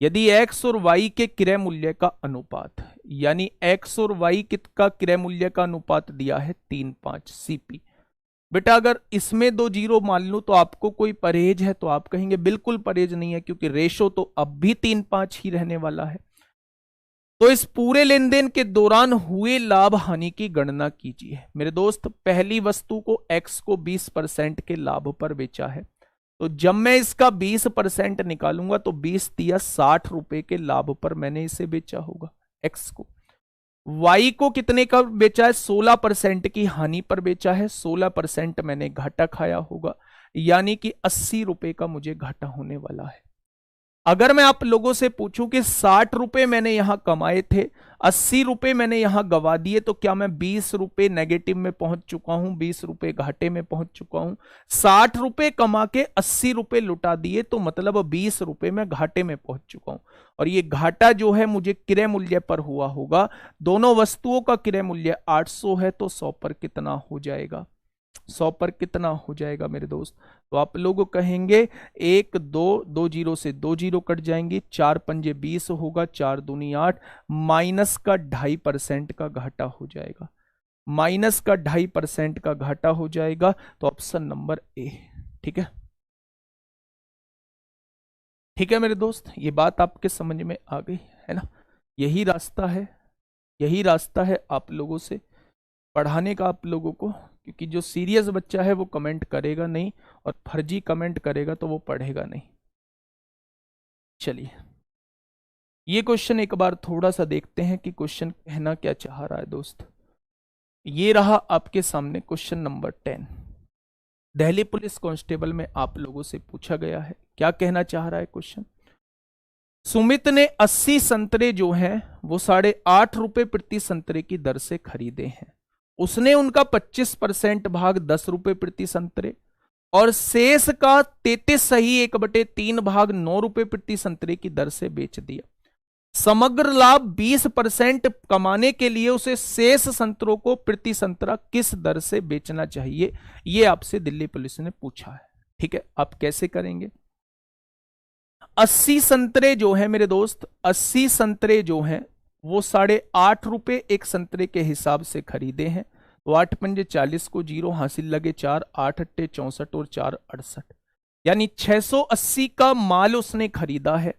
यदि X और Y के क्रय मूल्य का अनुपात, यानी X और Y का क्रय मूल्य का अनुपात दिया है 3:5 CP। बेटा अगर इसमें 2 जीरो मान लो तो आपको कोई परहेज है, तो आप कहेंगे बिल्कुल परहेज नहीं है, क्योंकि रेशो तो अब भी 3:5 ही रहने वाला है। तो इस पूरे लेन देन के दौरान हुए लाभ हानि की गणना कीजिए। मेरे दोस्त, पहली वस्तु को X को 20% के लाभ पर बेचा है, तो जब मैं इसका 20% निकालूंगा तो 20 दिया 60 रुपए के लाभ पर मैंने इसे बेचा होगा X को। Y को कितने का बेचा है? 16% की हानि पर बेचा है, 16% मैंने घाटा खाया होगा, यानी कि 80 रुपए का मुझे घाटा होने वाला है। अगर मैं आप लोगों से पूछूं कि 60 रुपए मैंने यहां कमाए थे, 80 रुपए मैंने यहां गवा दिए, तो क्या मैं 20 रुपए नेगेटिव में पहुंच चुका हूं, 20 रुपए घाटे में पहुंच चुका हूं? 60 रुपए कमा के 80 रुपए लुटा दिए, तो मतलब 20 रुपए में घाटे में पहुंच चुका हूं। और ये घाटा जो है मुझे क्रय मूल्य पर हुआ होगा। दोनों वस्तुओं का क्रय मूल्य 800 है, तो 100 पर कितना हो जाएगा? 100 पर कितना हो जाएगा मेरे दोस्त? तो आप लोग कहेंगे 1 2 2 जीरो से 2 जीरो कट जाएंगे, 4 पंजे 20 होगा, 4 दूनी 8, माइनस का 2.5% का घाटा हो जाएगा, माइनस का 2.5% का घाटा हो जाएगा। तो ऑप्शन नंबर ए। ठीक है, ठीक है मेरे दोस्त, ये बात आपके समझ में आ गई है ना। यही रास्ता है, यही रास्ता है आप लोगों से पढ़ाने का आप लोगों को, क्योंकि जो सीरियस बच्चा है वो कमेंट करेगा नहीं, और फर्जी कमेंट करेगा तो वो पढ़ेगा नहीं। चलिए ये क्वेश्चन एक बार थोड़ा सा देखते हैं कि क्वेश्चन कहना क्या चाह रहा है दोस्त। ये रहा आपके सामने question number 10। Delhi police constable में आप लोगों से पूछा गया है, क्या कहना चाह रहा है क्वेश्चन। सुमित ने 80 संतरे जो हैं वो 8.5 रुपए प्रति संतरे की दर से खरीदे हैं। उसने उनका 25% भाग 10 रुपए प्रति संतरे और शेष का 33.1/3 भाग 9 रुपए प्रति संतरे की दर से बेच दिया। समग्र लाभ 20% कमाने के लिए उसे शेष संतरों को प्रति संतरा किस दर से बेचना चाहिए, यह आपसे दिल्ली पुलिस ने पूछा है। ठीक है, आप कैसे करेंगे? 80 संतरे जो है मेरे दोस्त, 80 संतरे जो हैं वो 8.5 रुपए एक संतरे के हिसाब से खरीदे हैं। तो 8 पंजे 40 को जीरो हासिल लगे 4, 8 अट्टे 64 और 4 68, यानी 680 का माल उसने खरीदा है।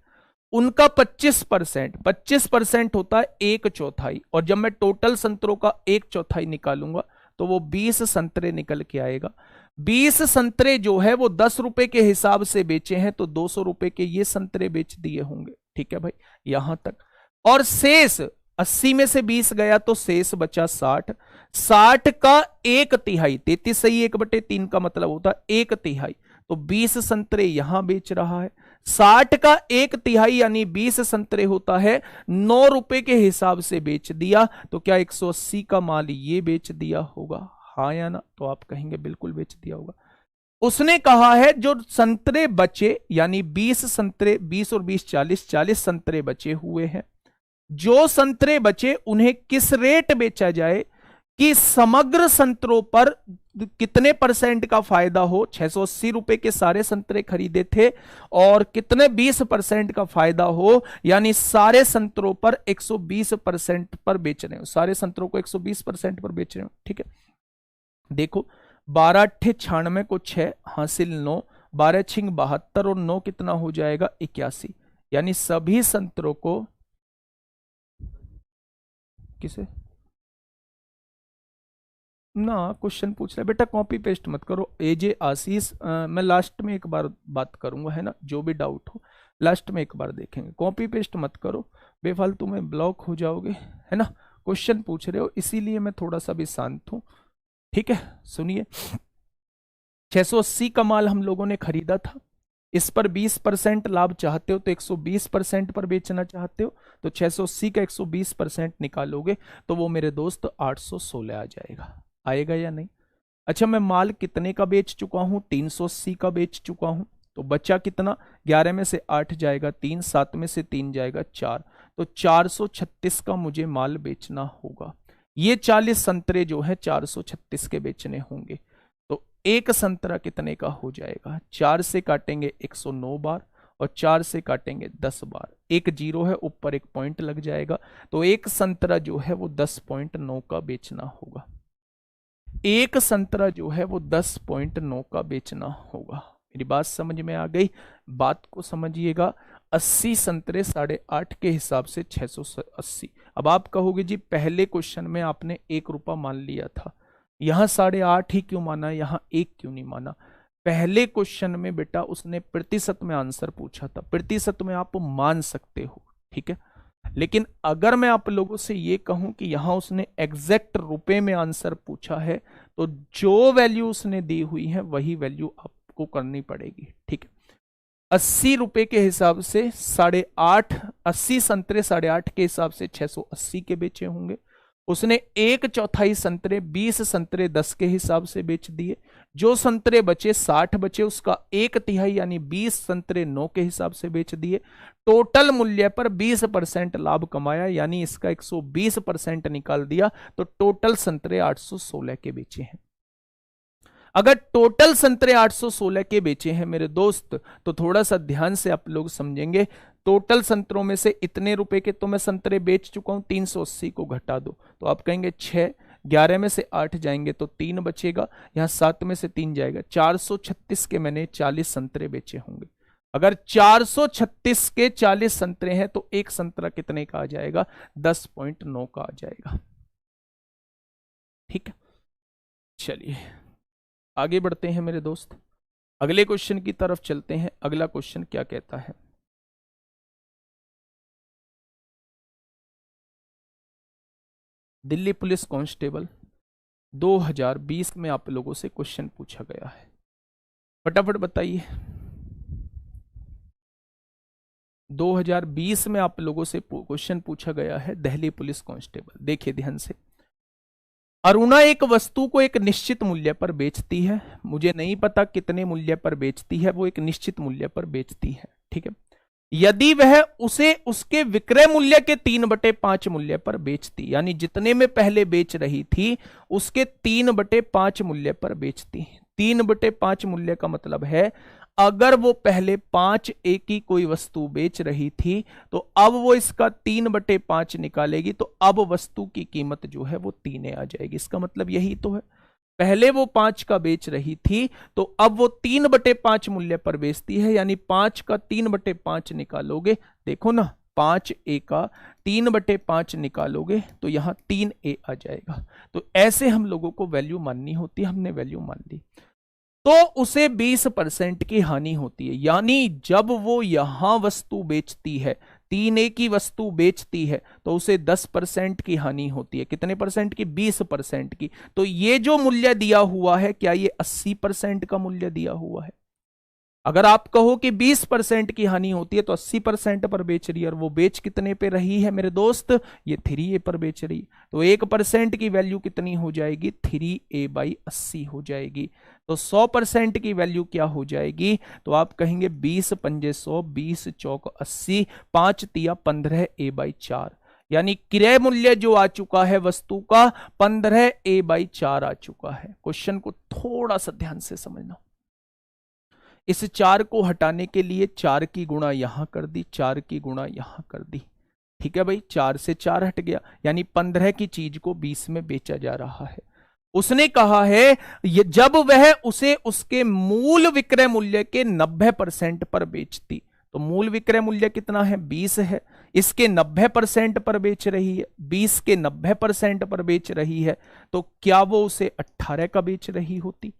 उनका 25% होता है 1/4, और जब मैं टोटल संतरों का 1/4 निकालूंगा तो वो 20 संतरे निकल के आएगा। 20 संतरे जो है वो 10 रुपए के हिसाब से बेचे हैं, तो 200 रुपए के ये संतरे बेच दिए होंगे। ठीक है भाई, यहां तक। और शेष 80 में से 20 गया तो शेष बचा 60, 60 का 1/3, 33.1/3 का मतलब होता है 1/3, तो 20 संतरे यहां बेच रहा है। 60 का 1/3 यानी 20 संतरे होता है 9 रुपए के हिसाब से बेच दिया, तो क्या 180 का माल ये बेच दिया होगा, हाँ या ना? तो आप कहेंगे बिल्कुल बेच दिया होगा। उसने कहा है जो संतरे बचे, यानी 20 संतरे, 20 और 20 40, 40 संतरे बचे हुए हैं, जो संतरे बचे उन्हें किस रेट बेचा जाए, कि समग्र संतरों पर कितने परसेंट का फायदा हो। 680 रुपए के सारे संतरे खरीदे थे और कितने 20% का फायदा हो, यानी सारे संतरों पर 120% पर बेच रहे हो, सारे संतरों को 120% पर बेच रहे हो। ठीक है, देखो 12 अट्ठे 96 को 6 हासिल 9, 12 छिंग 72 और 9 कितना हो जाएगा 81, यानी सभी संतरों को किसे ना क्वेश्चन पूछ रहा है बेटा, कॉपी पेस्ट मत करो। एजे आशीष, मैं लास्ट में एक बार बात करूंगा, है ना, जो भी डाउट हो लास्ट में एक बार देखेंगे, कॉपी पेस्ट मत करो, बेफालतू में ब्लॉक हो जाओगे, है ना। क्वेश्चन पूछ रहे हो इसीलिए मैं थोड़ा सा भी शांत हूं। ठीक है, सुनिए, 680 का माल हम लोगों ने खरीदा था, इस पर 20% लाभ चाहते हो तो 120% पर बेचना चाहते हो, तो 680 का 120% निकालोगे तो वो मेरे दोस्त 816 आ जाएगा। आएगा या नहीं? अच्छा, मैं माल कितने का बेच चुका हूं? 380 का बेच चुका हूं, तो बचा कितना? 11 में से 8 जाएगा 3, 7 में से 3 जाएगा 4, तो 436 का मुझे माल बेचना होगा। ये 40 संतरे जो है 436 के बेचने होंगे, तो एक संतरा कितने का हो जाएगा? 4 से काटेंगे 109 बार और 4 से काटेंगे 10 बार, एक जीरो है ऊपर एक पॉइंट लग जाएगा, तो एक संतरा जो है वो 10.9 का बेचना होगा। एक संतरा जो है वो 10.9 का बेचना होगा। मेरी बात समझ में आ गई? बात को समझिएगा। 80 संतरे 8.5 के हिसाब से 680। अब आप कहोगे जी पहले क्वेश्चन में आपने 1 रुपया मान लिया था, यहां 8.5 ही क्यों माना, यहां 1 क्यों नहीं माना? पहले क्वेश्चन में बेटा उसने प्रतिशत में आंसर पूछा था, प्रतिशत में आप मान सकते हो, ठीक है। लेकिन अगर मैं आप लोगों से ये कहूं कि यहां उसने एग्जैक्ट रुपए में आंसर पूछा है, तो जो वैल्यू उसने दी हुई है वही वैल्यू आपको करनी पड़ेगी, ठीक है। 80 रुपए के हिसाब से 8.5, 80 संतरे 8.5 के हिसाब से 680 के बेचे होंगे। उसने 1/4 संतरे 20 संतरे 10 के हिसाब से बेच दिए, जो संतरे बचे 60 बचे, उसका 1/3 यानी 20 संतरे 9 के हिसाब से बेच दिए। टोटल मूल्य पर 20% लाभ कमाया, यानी इसका 120% निकाल दिया, तो टोटल संतरे 816 के बेचे हैं। अगर टोटल संतरे 816 के बेचे हैं मेरे दोस्त, तो थोड़ा सा ध्यान से आप लोग समझेंगे। टोटल संतरों में से इतने रुपए के तो मैं संतरे बेच चुका हूं, 380 को घटा दो तो आप कहेंगे 6, 11 में से 8 जाएंगे तो 3 बचेगा, यहां 7 में से 3 जाएगा, 436 के मैंने 40 संतरे बेचे होंगे। अगर 436 के 40 संतरे हैं तो एक संतरा कितने का आ जाएगा? 10.9 का आ जाएगा, ठीक है। चलिए आगे बढ़ते हैं मेरे दोस्त, अगले क्वेश्चन की तरफ चलते हैं। अगला क्वेश्चन क्या कहता है? दिल्ली पुलिस कांस्टेबल 2020 में आप लोगों से क्वेश्चन पूछा गया है, फटाफट बताइए। 2020 में आप लोगों से क्वेश्चन पूछा गया है दिल्ली पुलिस कांस्टेबल। देखिए ध्यान से, अरुणा एक वस्तु को एक निश्चित मूल्य पर बेचती है, मुझे नहीं पता कितने मूल्य पर बेचती है, वो एक निश्चित मूल्य पर बेचती है, ठीक है। यदि वह उसे उसके विक्रय मूल्य के 3/5 मूल्य पर बेचती, यानी जितने में पहले बेच रही थी उसके 3/5 मूल्य पर बेचती। 3/5 मूल्य का मतलब है अगर वो पहले 5A की कोई वस्तु बेच रही थी तो अब वो इसका 3/5 निकालेगी, तो अब वस्तु की कीमत जो है वो 3 आ जाएगी। इसका मतलब यही तो है, पहले वो 5 का बेच रही थी तो अब वो 3/5 मूल्य पर बेचती है, यानी 5 का 3/5 निकालोगे, देखो ना 5A का 3/5 निकालोगे तो यहां 3A आ जाएगा। तो ऐसे हम लोगों को वैल्यू माननी होती है, हमने वैल्यू मान ली, तो उसे 20% की हानि होती है। यानी जब वो यहां वस्तु बेचती है, 3A की वस्तु बेचती है, तो उसे 10% की हानि होती है। कितने परसेंट की? 20% की। तो ये जो मूल्य दिया हुआ है, क्या ये 80% का मूल्य दिया हुआ है? अगर आप कहो कि 20% की हानि होती है तो 80% पर बेच रही है, और वो बेच कितने पे रही है मेरे दोस्त? ये 3A पर बेच रही है, तो 1% की वैल्यू कितनी हो जाएगी? 3A/80 हो जाएगी। तो 100% की वैल्यू क्या हो जाएगी? तो आप कहेंगे 20 पंजे 100, 20 चौक 80, 5 तिया 15 A/4, यानी क्रय मूल्य जो आ चुका है वस्तु का 15a/4 आ चुका है। क्वेश्चन को थोड़ा सा ध्यान से समझना। इस 4 को हटाने के लिए 4 की गुणा यहां कर दी, 4 की गुणा यहां कर दी। ठीक है भाई, 4 से 4 हट गया, यानी 15 की चीज को 20 में बेचा जा रहा है। उसने कहा है ये जब वह उसे उसके मूल विक्रय मूल्य के 90% पर बेचती, तो मूल विक्रय मूल्य कितना है 20 है, इसके 90% पर बेच रही है, 20 के 90% पर बेच रही है, तो क्या वो उसे 18 का बेच रही होती?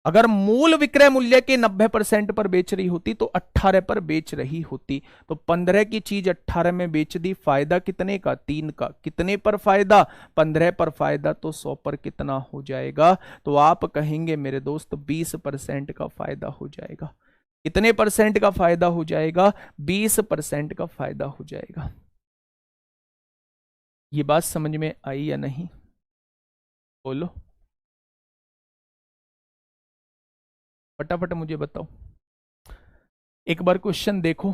अगर मूल विक्रय मूल्य के 90% पर बेच रही होती तो 18 पर बेच रही होती। तो 15 की चीज 18 में बेच दी, फायदा कितने का 3 का। कितने पर फायदा 15 पर फायदा, तो 100 पर कितना हो जाएगा? तो आप कहेंगे मेरे दोस्त 20% का फायदा हो जाएगा। कितने परसेंट का फायदा हो जाएगा? 20% का फायदा हो जाएगा। ये बात समझ में आई या नहीं? बोलो फटाफट मुझे बताओ। एक बार क्वेश्चन देखो,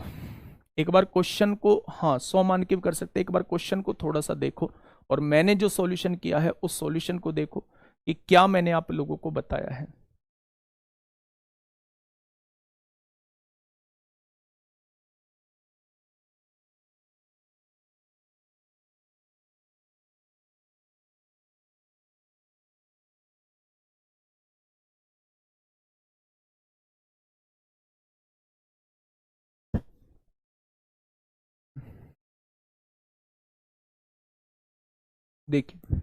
एक बार क्वेश्चन को, हाँ 100 मान के भी कर सकते, एक बार क्वेश्चन को थोड़ा सा देखो और मैंने जो सॉल्यूशन किया है उस सॉल्यूशन को देखो कि क्या मैंने आप लोगों को बताया है। देखिए,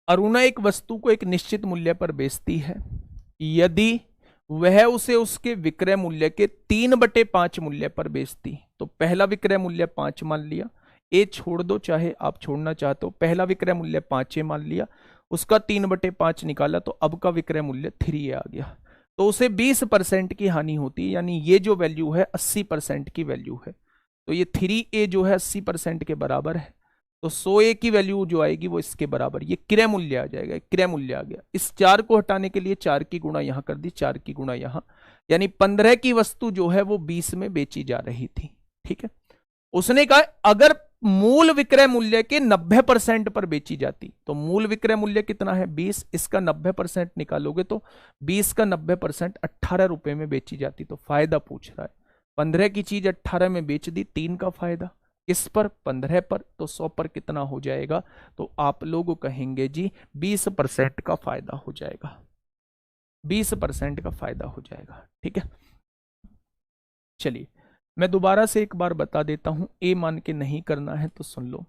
अरुणा एक वस्तु को एक निश्चित मूल्य पर बेचती है यदि वह उसे उसके विक्रय मूल्य के 3/5 मूल्य पर बेचती। तो पहला विक्रय मूल्य 5 मान लिया, ए छोड़ दो चाहे आप छोड़ना चाहते हो, पहला विक्रय मूल्य 5 मान लिया, उसका 3/5 निकाला तो अब का विक्रय मूल्य 3 आ गया। तो उसे 20% की हानि होती है, यानी ये जो वैल्यू है 80% की वैल्यू है। तो ये 3a जो है 80% के बराबर है, तो 100a की वैल्यू जो आएगी वो इसके बराबर, ये क्रय मूल्य आ जाएगा, क्रय मूल्य आ गया। इस 4 को हटाने के लिए 4 की गुणा यहां कर दी, 4 की गुणा यहां, यानी 15 की वस्तु जो है वो 20 में बेची जा रही थी। ठीक है, उसने कहा अगर मूल विक्रय मूल्य के 90% पर बेची जाती, तो मूल विक्रय मूल्य कितना है 20, इसका 90% निकालोगे तो 20 का 90% 18 रुपए में बेची जाती। तो फायदा पूछ रहा है, 15 की चीज 18 में बेच दी, 3 का फायदा, इस पर 15 पर, तो 100 पर कितना हो जाएगा? तो आप लोग कहेंगे जी 20% का फायदा हो जाएगा, 20% का फायदा हो जाएगा। ठीक है, चलिए मैं दोबारा से एक बार बता देता हूं, ए मान के नहीं करना है तो सुन लो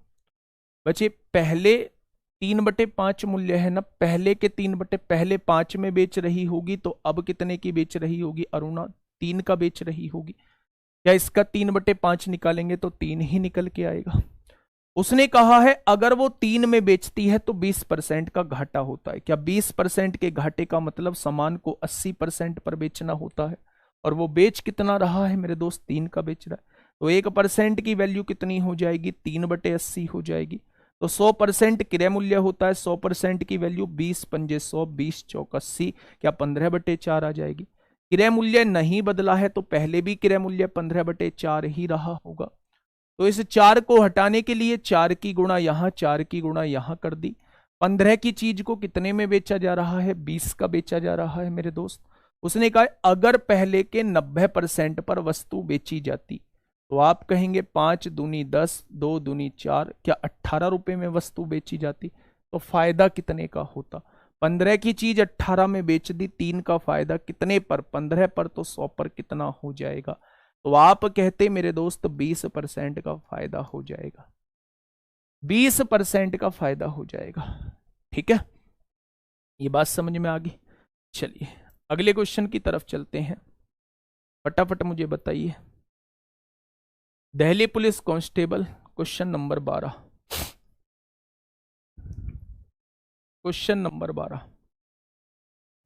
बच्चे। पहले 3/5 मूल्य है ना, पहले के पहले 5 में बेच रही होगी, तो अब कितने की बेच रही होगी अरुणा? 3 का बेच रही होगी। क्या इसका 3/5 निकालेंगे तो 3 ही निकल के आएगा। उसने कहा है अगर वो 3 में बेचती है तो 20% का घाटा होता है। क्या 20% के घाटे का मतलब सामान को 80% पर बेचना होता है, और वो बेच कितना रहा है मेरे दोस्त? 3 का बेच रहा है। तो 1% की वैल्यू कितनी हो जाएगी? 3/80 हो जाएगी। तो 100% क्रय मूल्य होता है, 100% की वैल्यू 20 पंजे 100, 20 चौक 80, क्या 15/4 आ जाएगी? क्रय मूल्य नहीं बदला है तो पहले भी क्रय मूल्य 15/4 ही रहा होगा। तो इस 4 को हटाने के लिए 4 की गुणा यहां, 4 की गुणा यहां कर दी। 15 की चीज को कितने में बेचा जा रहा है? 20 का बेचा जा रहा है मेरे दोस्त। उसने कहा अगर पहले के 90% पर वस्तु बेची जाती, तो आप कहेंगे 5 दूनी 10, 2 दूनी 4, क्या 18 रुपए में वस्तु बेची जाती? तो फायदा कितने का होता? 15 की चीज 18 में बेच दी, 3 का फायदा कितने पर? 15 पर, तो 100 पर कितना हो जाएगा? तो आप कहते मेरे दोस्त 20% का फायदा हो जाएगा, 20% का फायदा हो जाएगा। ठीक है, ये बात समझ में आ गई। चलिए अगले क्वेश्चन की तरफ चलते हैं, फटाफट मुझे बताइए। Delhi police constable, question number 12, question number 12।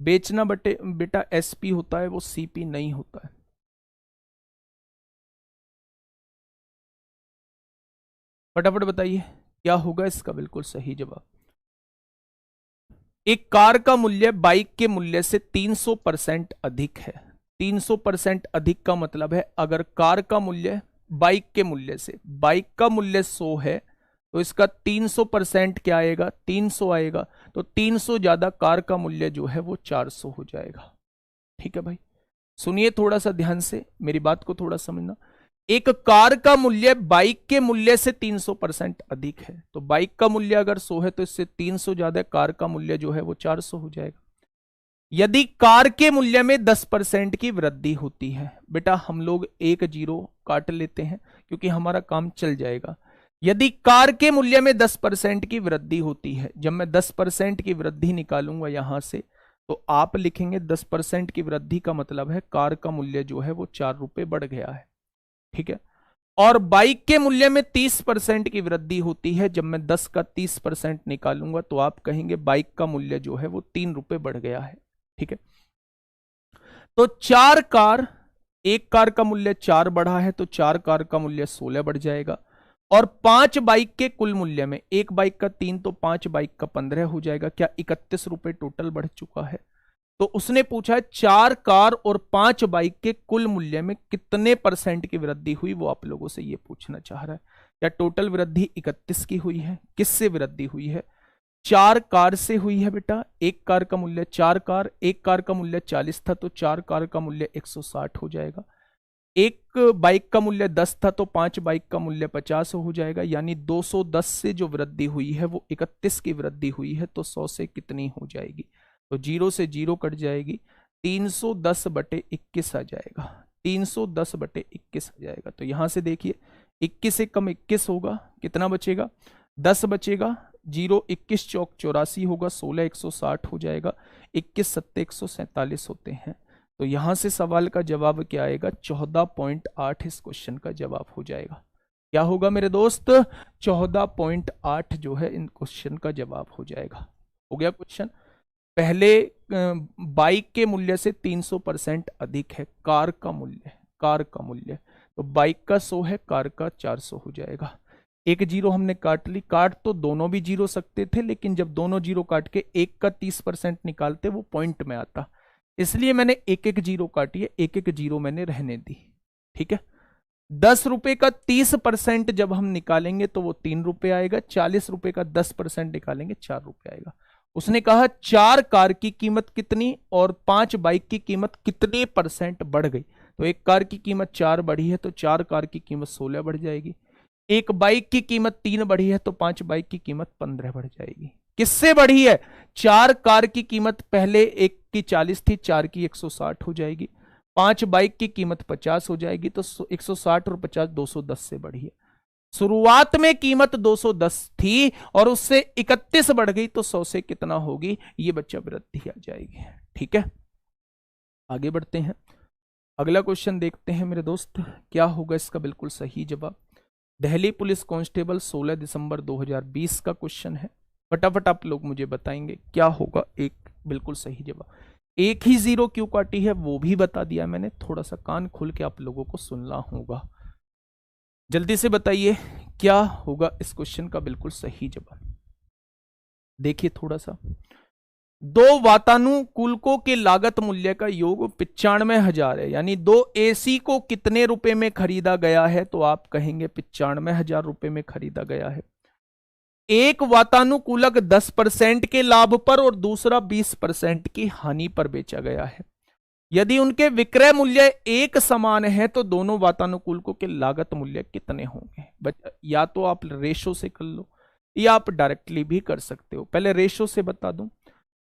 बेचना बेटा एसपी होता है, वो सीपी नहीं होता है। फटाफट बताइए क्या होगा इसका बिल्कुल सही जवाब। एक कार का मूल्य बाइक के मूल्य से 300% अधिक है। 300% अधिक का मतलब है अगर कार का मूल्य बाइक के मूल्य से। बाइक का मूल्य 100 है तो इसका 300% क्या आएगा, 300 आएगा। तो 300 ज्यादा कार का मूल्य जो है वो 400 हो जाएगा। ठीक है भाई, सुनिए थोड़ा सा ध्यान से, मेरी बात को थोड़ा समझना। एक कार का मूल्य बाइक के मूल्य से 300% अधिक है, तो बाइक का मूल्य अगर 100 है तो इससे 300 ज्यादा कार का मूल्य जो है वो 400 हो जाएगा। यदि कार के मूल्य में 10% की वृद्धि होती है, बेटा हम लोग एक जीरो काट लेते हैं क्योंकि हमारा काम चल जाएगा। यदि कार के मूल्य में 10% की वृद्धि होती है, जब मैं 10% की वृद्धि निकालूंगा यहां से, तो आप लिखेंगे 10% की वृद्धि का मतलब है कार का मूल्य जो है वो 4 रुपए बढ़ गया है। ठीक है, और बाइक के मूल्य में 30% की वृद्धि होती है, जब मैं 10 का 30% निकालूंगा तो आप कहेंगे बाइक का मूल्य जो है वो 3 रुपए बढ़ गया है। ठीक है, तो 4 कार, एक कार का मूल्य 4 बढ़ा है तो 4 कार का मूल्य 16 बढ़ जाएगा। और 5 बाइक के कुल मूल्य में, एक बाइक का 3 तो 5 बाइक का 15 हो जाएगा। क्या 31 रुपए टोटल बढ़ चुका है? तो उसने पूछा है 4 कार और 5 बाइक के कुल मूल्य में कितने % की वृद्धि हुई, वो आप लोगों से ये पूछना चाह रहा है। क्या टोटल वृद्धि 31 की हुई है? किससे वृद्धि हुई है? 4 कार से हुई है बेटा। एक कार का मूल्य 4 कार, एक कार का मूल्य 40 था तो 4 कार का मूल्य 160 हो जाएगा। एक बाइक का मूल्य 10 था तो 5 बाइक का मूल्य 50 हो जाएगा। यानी 210 से जो वृद्धि हुई है वो 31 की वृद्धि हुई है, तो 100 से कितनी हो जाएगी? तो 0 से 0 कट जाएगी, 310/21 आ जाएगा। 310/21 आ जाएगा। तो यहां से देखिए 21 से कम 21 होगा, कितना बचेगा? 10 बचेगा। 0 21 चौक 84 होगा, 16 160 हो जाएगा, 21 7 147 होते हैं। तो यहां से सवाल का जवाब क्या आएगा? 14.8 इस क्वेश्चन का जवाब हो जाएगा। क्या होगा मेरे दोस्त? 14.8 जो है इन क्वेश्चन का जवाब हो जाएगा। हो गया क्वेश्चन। पहले बाइक के मूल्य से 300% अधिक है कार का मूल्य, कार का मूल्य। तो बाइक का 100 है, कार का 400 हो जाएगा। एक जीरो हमने काट ली। काट तो दोनों भी जीरो सकते थे, लेकिन जब दोनों जीरो काट के एक का 30% निकालते वो पॉइंट में आता, इसलिए मैंने एक एक जीरो काटी है, एक एक जीरो मैंने रहने दी। ठीक है, 10 रुपए का 30% जब हम निकालेंगे तो वो 3 रुपए आएगा। 40 रुपए का 10% निकालेंगे 4 रुपए आएगा। उसने कहा 4 कार की कीमत कितनी और 5 बाइक की कीमत कितने % बढ़ गई। तो एक कार की कीमत 4 बढ़ी है तो 4 कार की कीमत 16 बढ़ जाएगी। एक बाइक की कीमत 3 बढ़ी है तो 5 बाइक की कीमत 15 बढ़ जाएगी। किससे बढ़ी है? 4 कार की कीमत पहले एक की 40 थी, 4 की 160 हो जाएगी। 5 बाइक की कीमत 50 हो जाएगी, तो 160 और 50 210 से बढ़ी है। शुरुआत में कीमत 210 थी और उससे 31 बढ़ गई, तो 100 से कितना होगी? ये बच्चा वृद्धि आ जाएगी। ठीक है, आगे बढ़ते हैं। अगला क्वेश्चन देखते हैं मेरे दोस्त, क्या होगा इसका बिल्कुल सही जवाब। दिल्ली पुलिस कांस्टेबल 16 दिसंबर 2020 का क्वेश्चन है। फटाफट आप लोग मुझे बताएंगे क्या होगा एक बिल्कुल सही जवाब। एक ही जीरो क्यों काटी है वो भी बता दिया मैंने, थोड़ा सा कान खोल के आप लोगों को सुनना होगा। जल्दी से बताइए क्या होगा इस क्वेश्चन का बिल्कुल सही जवाब। देखिए थोड़ा सा, 2 वातानुकूलकों के लागत मूल्य का योग 95,000 है, यानी 2 AC को कितने रुपए में खरीदा गया है? तो आप कहेंगे 95,000 रुपए में खरीदा गया है। एक वातानुकूलक 10% के लाभ पर और दूसरा 20% की हानि पर बेचा गया है। यदि उनके विक्रय मूल्य एक समान है तो दोनों वातानुकूलकों के लागत मूल्य कितने होंगे? या तो आप रेशो से कर लो या आप डायरेक्टली भी कर सकते हो। पहले रेशो से बता दूं।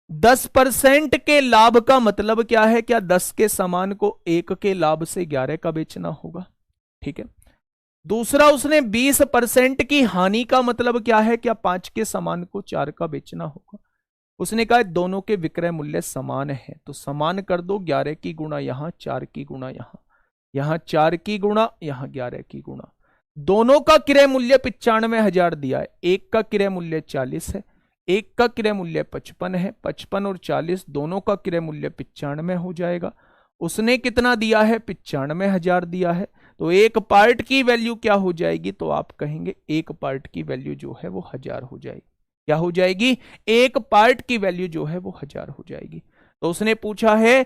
10% के लाभ का मतलब क्या है? क्या 10 के सामान को 1 के लाभ से 11 का बेचना होगा? ठीक है। दूसरा, उसने 20% की हानि का मतलब क्या है? क्या 5 के सामान को 4 का बेचना होगा? उसने कहा दोनों के विक्रय मूल्य समान है, तो समान कर दो। 11 की गुणा यहां, 4 की गुणा यहां 4 की गुणा यहां 11 की गुणा। दोनों का क्रय मूल्य 95,000 दिया है। एक का क्रय मूल्य 40 है, एक का क्रय मूल्य 55 है। 55 और 40 दोनों का क्रय मूल्य 95 हो जाएगा। उसने कितना दिया है? 95,000 दिया है। तो एक पार्ट की वैल्यू क्या हो जाएगी? तो आप कहेंगे एक पार्ट की वैल्यू जो है वो 1000 हो जाएगी। क्या हो जाएगी? एक पार्ट की वैल्यू जो है वो 1000 हो जाएगी। तो उसने पूछा है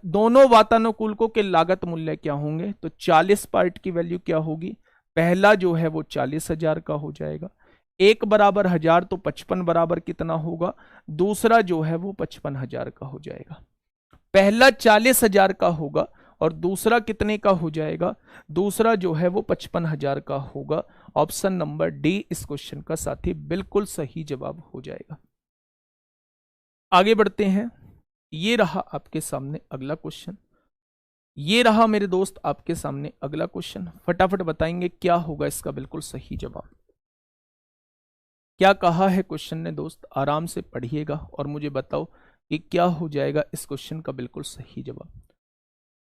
दोनों वातानुकूलकों के लागत मूल्य क्या होंगे, तो 40 पार्ट की वैल्यू क्या होगी, पहला जो है वो 40,000 का हो जाएगा, 1 बराबर 1000 तो 55 बराबर कितना होगा, दूसरा जो है वो 55,000 का हो जाएगा। पहला 40,000 का होगा और दूसरा कितने का हो जाएगा, दूसरा जो है वो 55,000 का होगा। ऑप्शन नंबर डी इस क्वेश्चन का साथी बिल्कुल सही जवाब हो जाएगा। आगे बढ़ते हैं, ये रहा आपके सामने अगला क्वेश्चन, ये रहा मेरे दोस्त आपके सामने अगला क्वेश्चन। फटाफट बताएंगे क्या होगा इसका बिल्कुल सही जवाब। क्या कहा है क्वेश्चन ने दोस्त, आराम से पढ़िएगा और मुझे बताओ कि क्या हो जाएगा इस क्वेश्चन का बिल्कुल सही जवाब।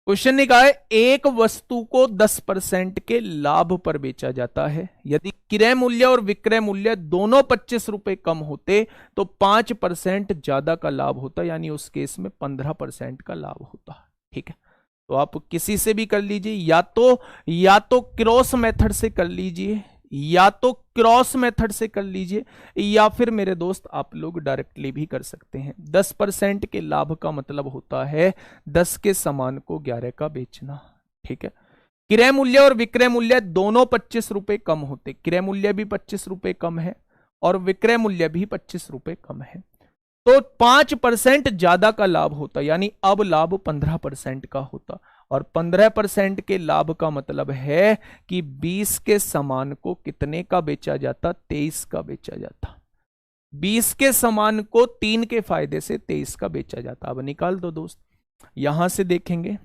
क्वेश्चन ने कहा है एक वस्तु को 10% के लाभ पर बेचा जाता है, यदि क्रय मूल्य और विक्रय मूल्य दोनों 25 रुपए कम होते तो 5% ज्यादा का लाभ होता, यानी उस केस में 15% का लाभ होता। ठीक है, तो आप किसी से भी कर लीजिए, या तो क्रॉस मेथड से कर लीजिए, या तो क्रॉस मेथड से कर लीजिए, या फिर मेरे दोस्त आप लोग डायरेक्टली भी कर सकते हैं। 10% के लाभ का मतलब होता है 10 के सामान को 11 का बेचना। ठीक है, क्रय मूल्य और विक्रय मूल्य दोनों 25 रुपए कम होते, क्रय मूल्य भी 25 रुपए कम है और विक्रय मूल्य भी 25 रुपए कम है, तो 5% ज्यादा का लाभ होता, यानी अब लाभ 15% का होता, और 15% के लाभ का मतलब है कि 20 के सामान को कितने का बेचा जाता, 23 का बेचा जाता। 20 के सामान को 3 के फायदे से 23 का बेचा जाता। अब निकाल दो दोस्त, यहां से देखेंगे,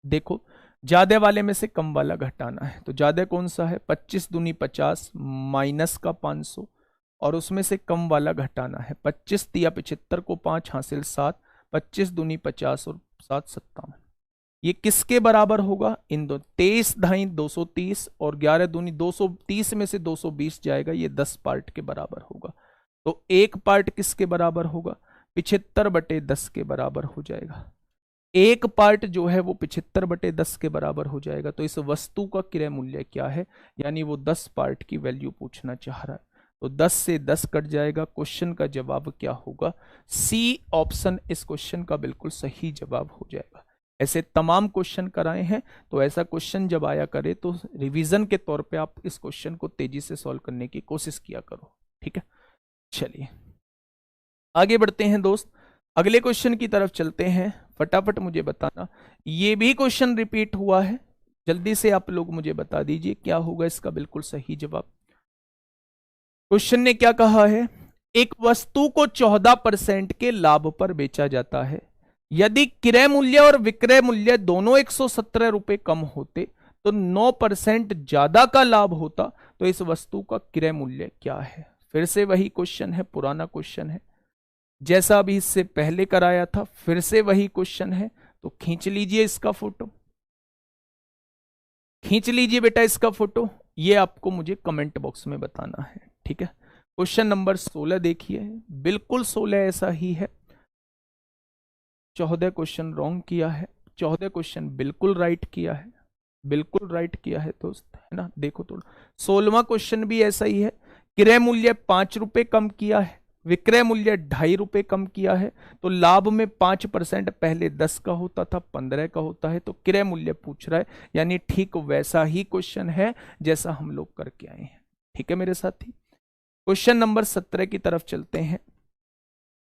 देखो ज्यादा वाले में से कम वाला घटाना है, तो ज्यादा कौन सा है, 25 दूनी 50 माइनस का 500, और उसमें से कम वाला घटाना है, 25 दिया 75 को 5 हासिल 7, 25 दूनी 50 और 7 57, ये किसके बराबर होगा, इन दो 23 ढाई 230 और 11 दूनी 230 में से 220 जाएगा, ये 10 पार्ट के बराबर होगा। तो एक पार्ट किसके बराबर होगा, 75/10 के बराबर हो जाएगा। एक पार्ट जो है वो 75/10 के बराबर हो जाएगा। तो इस वस्तु का क्रय मूल्य क्या है, यानी वो 10 पार्ट की वैल्यू पूछना चाह रहा है, तो 10 से 10 कट जाएगा। क्वेश्चन का जवाब क्या होगा, सी ऑप्शन इस क्वेश्चन का बिल्कुल सही जवाब हो जाएगा। ऐसे तमाम क्वेश्चन कराए हैं, तो ऐसा क्वेश्चन जब आया करे तो रिवीजन के तौर पे आप इस क्वेश्चन को तेजी से सॉल्व करने की कोशिश किया करो। ठीक है, चलिए आगे बढ़ते हैं दोस्त, अगले क्वेश्चन की तरफ चलते हैं। फटाफट मुझे बताना, ये भी क्वेश्चन रिपीट हुआ है, जल्दी से आप लोग मुझे बता दीजिए क्या होगा इसका बिल्कुल सही जवाब। क्वेश्चन ने क्या कहा है, एक वस्तु को 14% के लाभ पर बेचा जाता है, यदि क्रय मूल्य और विक्रय मूल्य दोनों 117 रुपए कम होते तो 9% ज्यादा का लाभ होता, तो इस वस्तु का क्रय मूल्य क्या है। फिर से वही क्वेश्चन है, पुराना क्वेश्चन है, जैसा अभी इससे पहले कराया था, फिर से वही क्वेश्चन है। तो खींच लीजिए इसका फोटो, खींच लीजिए बेटा इसका फोटो, ये आपको मुझे कमेंट बॉक्स में बताना है। ठीक है, क्वेश्चन नंबर 16 देखिए, बिल्कुल 16 ऐसा ही है। 14 क्वेश्चन रॉन्ग किया है, 14 क्वेश्चन बिल्कुल राइट किया है, बिल्कुल राइट किया है दोस्त, है ना। देखो थोड़ा 16वां क्वेश्चन भी ऐसा ही है, क्रय मूल्य 5 रुपए कम किया है, विक्रय मूल्य 2.5 रुपए कम किया है, तो लाभ में 5% पहले 10 का होता था 15 का होता है, तो क्रय मूल्य पूछ रहा है, यानी ठीक वैसा ही क्वेश्चन है जैसा हम लोग करके आए हैं। ठीक है मेरे साथी, क्वेश्चन नंबर 17 की तरफ चलते हैं।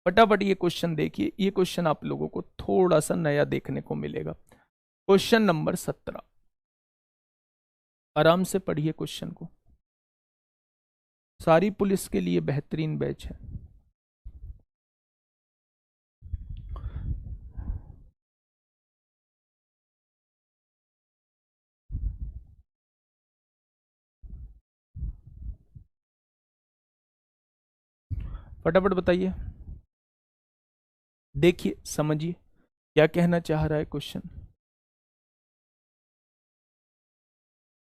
फटाफट ये क्वेश्चन देखिए, ये क्वेश्चन आप लोगों को थोड़ा सा नया देखने को मिलेगा। क्वेश्चन नंबर 17, आराम से पढ़िए क्वेश्चन को, सारी पुलिस के लिए बेहतरीन बैच है। फटाफट बताइए, देखिए समझिए क्या कहना चाह रहा है क्वेश्चन।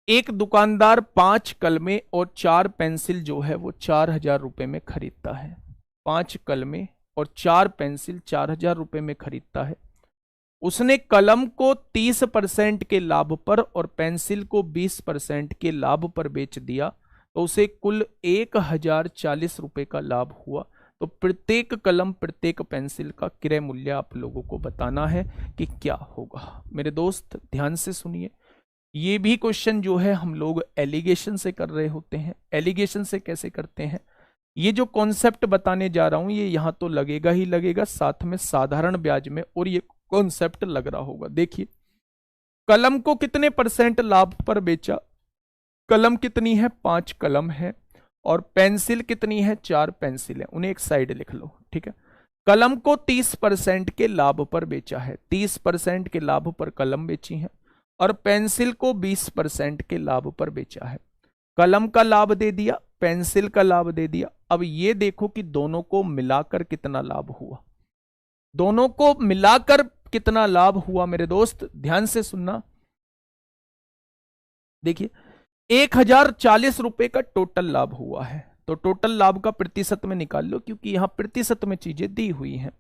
एक दुकानदार 5 कलमे और 4 पेंसिल जो है वो 4,000 रुपए में खरीदता है। 5 कलमे और 4 पेंसिल 4,000 रुपए में खरीदता है। उसने कलम को 30% के लाभ पर और पेंसिल को 20% के लाभ पर बेच दिया, तो उसे कुल 1,040 रुपए का लाभ हुआ। तो प्रत्येक कलम प्रत्येक पेंसिल का क्रय मूल्य आप लोगों को बताना है कि क्या होगा। मेरे दोस्त ध्यान से सुनिए, ये भी क्वेश्चन जो है हम लोग एलिगेशन से कर रहे होते हैं। एलिगेशन से कैसे करते हैं, ये जो कॉन्सेप्ट बताने जा रहा हूं ये यहां तो लगेगा ही लगेगा, साथ में साधारण ब्याज में और ये कॉन्सेप्ट लग रहा होगा। देखिए, कलम को कितने % लाभ पर बेचा, कलम कितनी है, 5 कलम है, और पेंसिल कितनी है, 4 पेंसिल है, उन्हें एक साइड लिख लो, ठीक है। कलम को 30% के लाभ पर बेचा है, 30% के लाभ पर कलम बेची है, और पेंसिल को 20% के लाभ पर बेचा है। कलम का लाभ दे दिया, पेंसिल का लाभ दे दिया। अब ये देखो कि दोनों को मिलाकर कितना लाभ हुआ, दोनों को मिलाकर कितना लाभ हुआ। मेरे दोस्त ध्यान से सुनना, देखिए 1040 रुपए का टोटल लाभ हुआ है। तो टोटल लाभ का प्रतिशत में निकाल लो, क्योंकि यहां प्रतिशत में चीजें दी हुई हैं।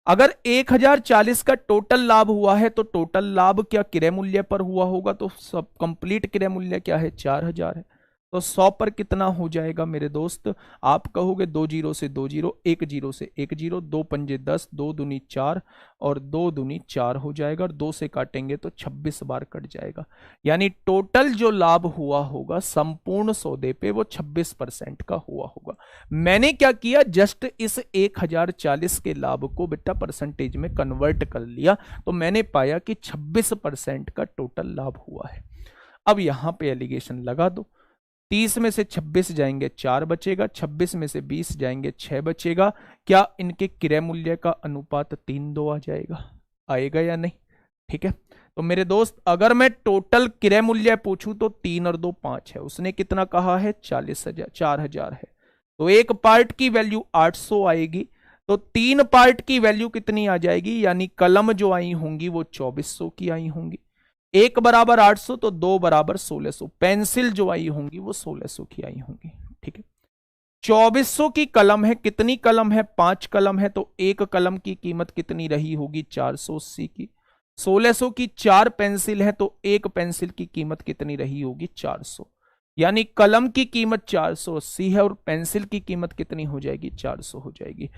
अगर 1040 का टोटल लाभ हुआ है तो टोटल लाभ क्या क्रय मूल्य पर हुआ होगा, तो सब कंप्लीट क्रय मूल्य क्या है, 4000 है। तो 100 पर कितना हो जाएगा मेरे दोस्त, आप कहोगे 2 जीरो से 2 जीरो, 1 जीरो से 1 जीरो, 2 पंजे 10, 2 दूनी 4 और 2 दूनी 4 हो जाएगा, और 2 से काटेंगे तो 26 बार कट जाएगा। यानी टोटल जो लाभ हुआ होगा संपूर्ण सौदे पे वो 26% का हुआ होगा। मैंने क्या किया, जस्ट इस 1040 के लाभ को बेटा परसेंटेज में कन्वर्ट कर लिया, तो मैंने पाया कि 26% का टोटल लाभ हुआ है। अब यहां पे एलिगेशन लगा दो, 30 में से 26 जाएंगे 4 बचेगा, 26 में से 20 जाएंगे 6 बचेगा। क्या इनके क्रय मूल्य का अनुपात 3:2 आ जाएगा, आएगा या नहीं, ठीक है। तो मेरे दोस्त अगर मैं टोटल क्रय मूल्य पूछूं तो 3 और 2 5 है, उसने कितना कहा है, 40,000 है। तो एक पार्ट की वैल्यू 800 आएगी, तो 3 पार्ट की वैल्यू कितनी आ जाएगी, यानी कलम जो आई होंगी वो 2400 की आई होंगी। 1 बराबर 800 तो 2 बराबर 1600, पेंसिल जो आई होंगी वो 1600 की आई होंगी, ठीक है। 2400 की कलम है, कितनी कलम है, 5 कलम है, तो एक कलम की कीमत कितनी रही होगी, 480 की। 1600 की 4 पेंसिल है, तो एक पेंसिल की कीमत कितनी रही होगी, 400। यानी कलम की कीमत 480 है और पेंसिल की कीमत कितनी हो जाएगी, 400 हो जाएगी।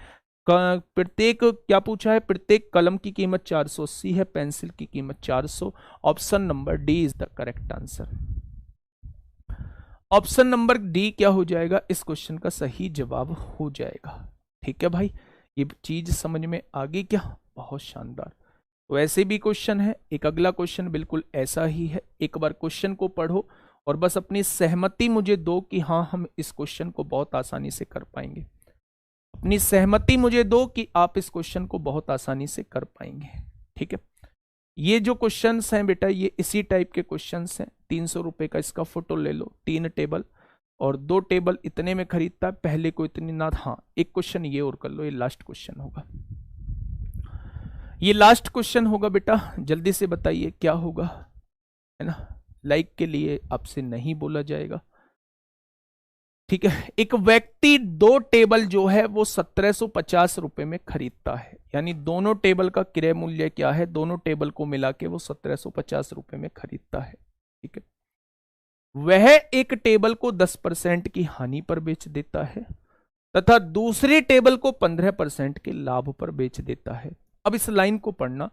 प्रत्येक क्या पूछा है, प्रत्येक कलम की कीमत 480 है, पेंसिल की कीमत 400। Option number D is the correct answer. Option number D क्या हो जाएगा, इस क्वेश्चन का सही जवाब हो जाएगा, ठीक है भाई। ये चीज समझ में आ गई क्या, बहुत शानदार। तो ऐसे भी क्वेश्चन है, एक अगला क्वेश्चन बिल्कुल ऐसा ही है। एक बार क्वेश्चन को पढ़ो और बस अपनी सहमति मुझे दो कि हाँ हम इस क्वेश्चन को बहुत आसानी से कर पाएंगे। अपनी सहमति मुझे दो कि आप इस क्वेश्चन को बहुत आसानी से कर पाएंगे, ठीक है। ये जो क्वेश्चंस हैं बेटा ये इसी टाइप के क्वेश्चंस हैं। 300 रुपए का इसका फोटो ले लो, 3 टेबल और 2 टेबल इतने में खरीदता है, पहले को इतनी ना। हाँ एक क्वेश्चन ये और कर लो, ये लास्ट क्वेश्चन होगा, ये लास्ट क्वेश्चन होगा बेटा, जल्दी से बताइए क्या होगा, है ना। लाइक के लिए आपसे नहीं बोला जाएगा, ठीक है। एक व्यक्ति 2 टेबल जो है वो 1750 रुपए में खरीदता है, यानी दोनों टेबल का क्रय मूल्य क्या है, दोनों टेबल को मिला के वो 1750 रुपए में खरीदता है, ठीक है। वह एक टेबल को 10% की हानि पर बेच देता है तथा दूसरी टेबल को 15% के लाभ पर बेच देता है। अब इस लाइन को पढ़ना,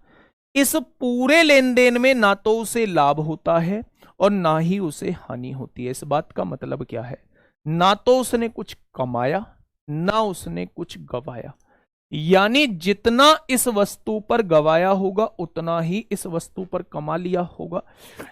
इस पूरे लेन देन में ना तो उसे लाभ होता है और ना ही उसे हानि होती है। इस बात का मतलब क्या है, ना तो उसने कुछ कमाया ना उसने कुछ गवाया, यानी जितना इस वस्तु पर गवाया होगा उतना ही इस वस्तु पर कमा लिया होगा।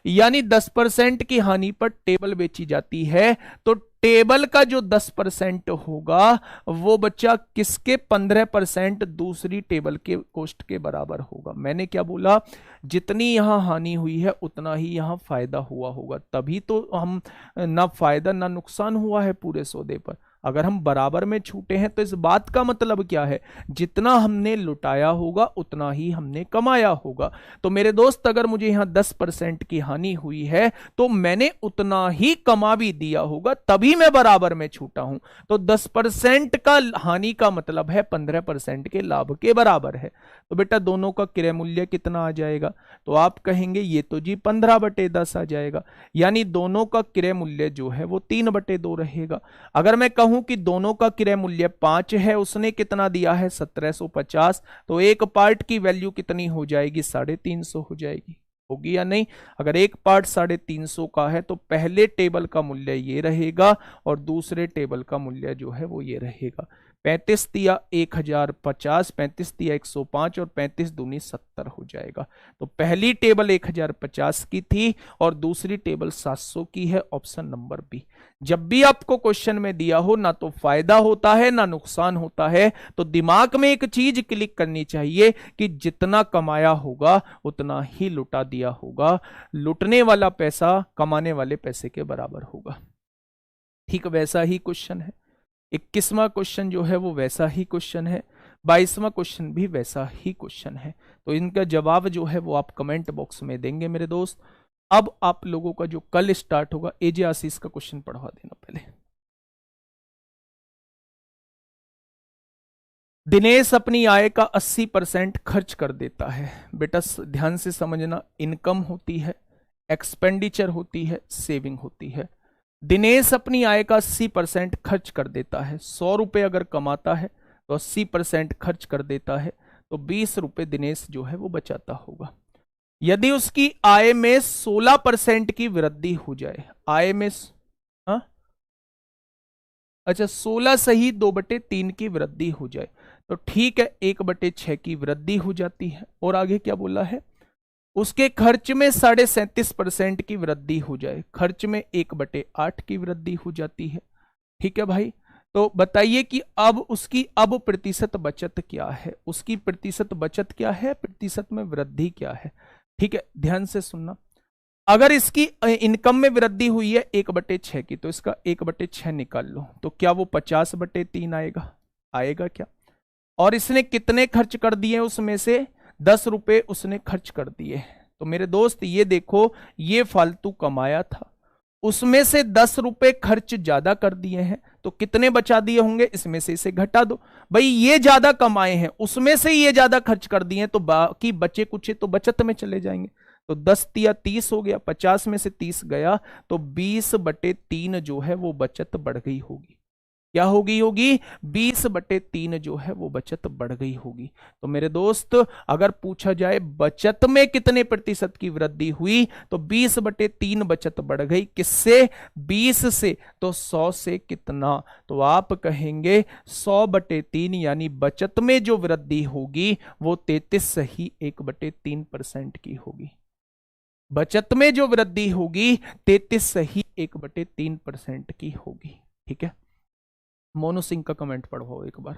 यानी 10% की हानि पर टेबल बेची जाती है तो टेबल का जो 10% होगा वो बच्चा किसके 15% दूसरी टेबल के कॉस्ट के बराबर होगा। मैंने क्या बोला, जितनी यहां हानि हुई है उतना ही यहां फायदा हुआ होगा, तभी तो हम ना फायदा ना नुकसान हुआ है पूरे सौदे पर। अगर हम बराबर में छूटे हैं तो इस बात का मतलब क्या है, जितना हमने लुटाया होगा उतना ही हमने कमाया होगा। तो मेरे दोस्त अगर मुझे यहां 10% की हानि हुई है तो मैंने उतना ही कमा भी दिया होगा, तभी मैं बराबर में छूटा हूं। तो 10% का हानि का मतलब है 15% के लाभ के बराबर है। तो बेटा दोनों का क्रय मूल्य कितना आ जाएगा, तो आप कहेंगे ये तो जी 15/10 आ जाएगा, यानी दोनों का क्रय मूल्य जो है वो 3/2 रहेगा। अगर मैं कहूं हूं कि दोनों का क्रय मूल्य 5 है, उसने कितना दिया है 1750, तो एक पार्ट की वैल्यू कितनी हो जाएगी 350 हो जाएगी, होगी या नहीं। अगर एक पार्ट 350 का है तो पहले टेबल का मूल्य ये रहेगा और दूसरे टेबल का मूल्य जो है वो ये रहेगा। 35 दिया 1050, 35 दिया 105 और 35 दूनी 70 हो जाएगा। तो पहली टेबल 1050 की थी और दूसरी टेबल 700 की है, ऑप्शन नंबर बी। जब भी आपको क्वेश्चन में दिया हो ना तो फायदा होता है ना नुकसान होता है, तो दिमाग में एक चीज क्लिक करनी चाहिए कि जितना कमाया होगा उतना ही लुटा दिया होगा। लुटने वाला पैसा कमाने वाले पैसे के बराबर होगा। ठीक वैसा ही क्वेश्चन है 21वां क्वेश्चन जो है वो वैसा ही क्वेश्चन है, 22वां क्वेश्चन भी वैसा ही क्वेश्चन है। तो इनका जवाब जो है वो आप कमेंट बॉक्स में देंगे मेरे दोस्त। अब आप लोगों का जो कल स्टार्ट होगा, एजे आशीष का क्वेश्चन पढ़वा देना पहले। दिनेश अपनी आय का 80% खर्च कर देता है। बेटा ध्यान से समझना, इनकम होती है, एक्सपेंडिचर होती है, सेविंग होती है। दिनेश अपनी आय का 80% खर्च कर देता है। 100 रुपए अगर कमाता है तो 80% खर्च कर देता है, तो 20 रुपए दिनेश जो है वो बचाता होगा। यदि उसकी आय में 16% की वृद्धि हो जाए, आय में हाँ अच्छा 16 सही 2/3 की वृद्धि हो जाए तो ठीक है, 1/6 की वृद्धि हो जाती है। और आगे क्या बोला है, उसके खर्च में 37.5% की वृद्धि हो जाए, खर्च में 1/8 की वृद्धि हो जाती है। ठीक है भाई, तो बताइए कि अब उसकी अब प्रतिशत बचत क्या है, उसकी प्रतिशत बचत क्या है, प्रतिशत में वृद्धि क्या है। ठीक है, ध्यान से सुनना, अगर इसकी इनकम में वृद्धि हुई है 1/6 की, तो इसका 1/6 निकाल लो, तो क्या वो 50/3 आएगा, आएगा क्या। और इसने कितने खर्च कर दिए, उसमें से 10 रुपए उसने खर्च कर दिए। तो मेरे दोस्त ये देखो, ये फालतू कमाया था, उसमें से 10 रुपए खर्च ज्यादा कर दिए हैं, तो कितने बचा दिए होंगे, इसमें से इसे घटा दो। भाई ये ज्यादा कमाए हैं, उसमें से ये ज्यादा खर्च कर दिए हैं, तो बाकी बचे कुछ तो बचत में चले जाएंगे। तो 10 या 30 हो गया, 50 में से 30 गया, तो 20/3 जो है वो बचत बढ़ गई होगी। क्या होगी, होगी 20/3 जो है वो बचत बढ़ गई होगी। तो मेरे दोस्त अगर पूछा जाए बचत में कितने प्रतिशत की वृद्धि हुई, तो 20/3 बचत बढ़ गई। किससे, 20 से, तो 100 से कितना, तो आप कहेंगे 100/3, यानी बचत में जो वृद्धि होगी वो 33 सही 1/3% की होगी। बचत में जो वृद्धि होगी 33 सही 1/3% की होगी। ठीक है, मोनू सिंह का कमेंट पढ़ो एक बार।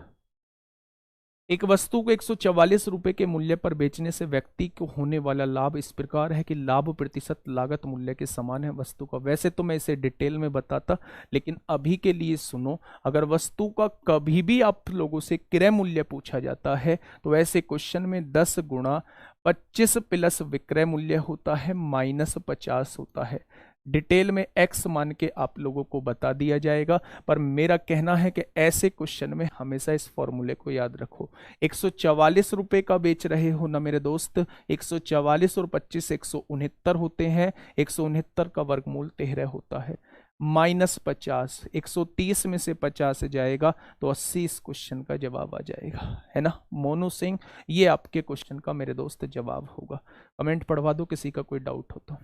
एक वस्तु को 144 रुपए के मूल्य पर बेचने से व्यक्ति को होने वाला लाभ इस प्रकार है कि लाभ प्रतिशत लागत मूल्य के समान है वस्तु का। वैसे तो मैं इसे डिटेल में बताता, लेकिन अभी के लिए सुनो। अगर वस्तु का कभी भी आप लोगों से क्रय मूल्य पूछा जाता है तो ऐसे क्वेश्चन में 10 गुणा 25 प्लस विक्रय मूल्य होता है माइनस 50 होता है। डिटेल में एक्स मान के आप लोगों को बता दिया जाएगा, पर मेरा कहना है कि ऐसे क्वेश्चन में हमेशा इस फॉर्मूले को याद रखो। 144 रुपए का बेच रहे हो ना मेरे दोस्त, 144 और 25 169 होते हैं, 169 का वर्गमूल 13 होता है, माइनस 50, 130 में से 50 जाएगा तो 80 इस क्वेश्चन का जवाब आ जाएगा, है ना मोनू सिंह। ये आपके क्वेश्चन का मेरे दोस्त जवाब होगा। कमेंट पढ़वा दो किसी का कोई डाउट हो तो।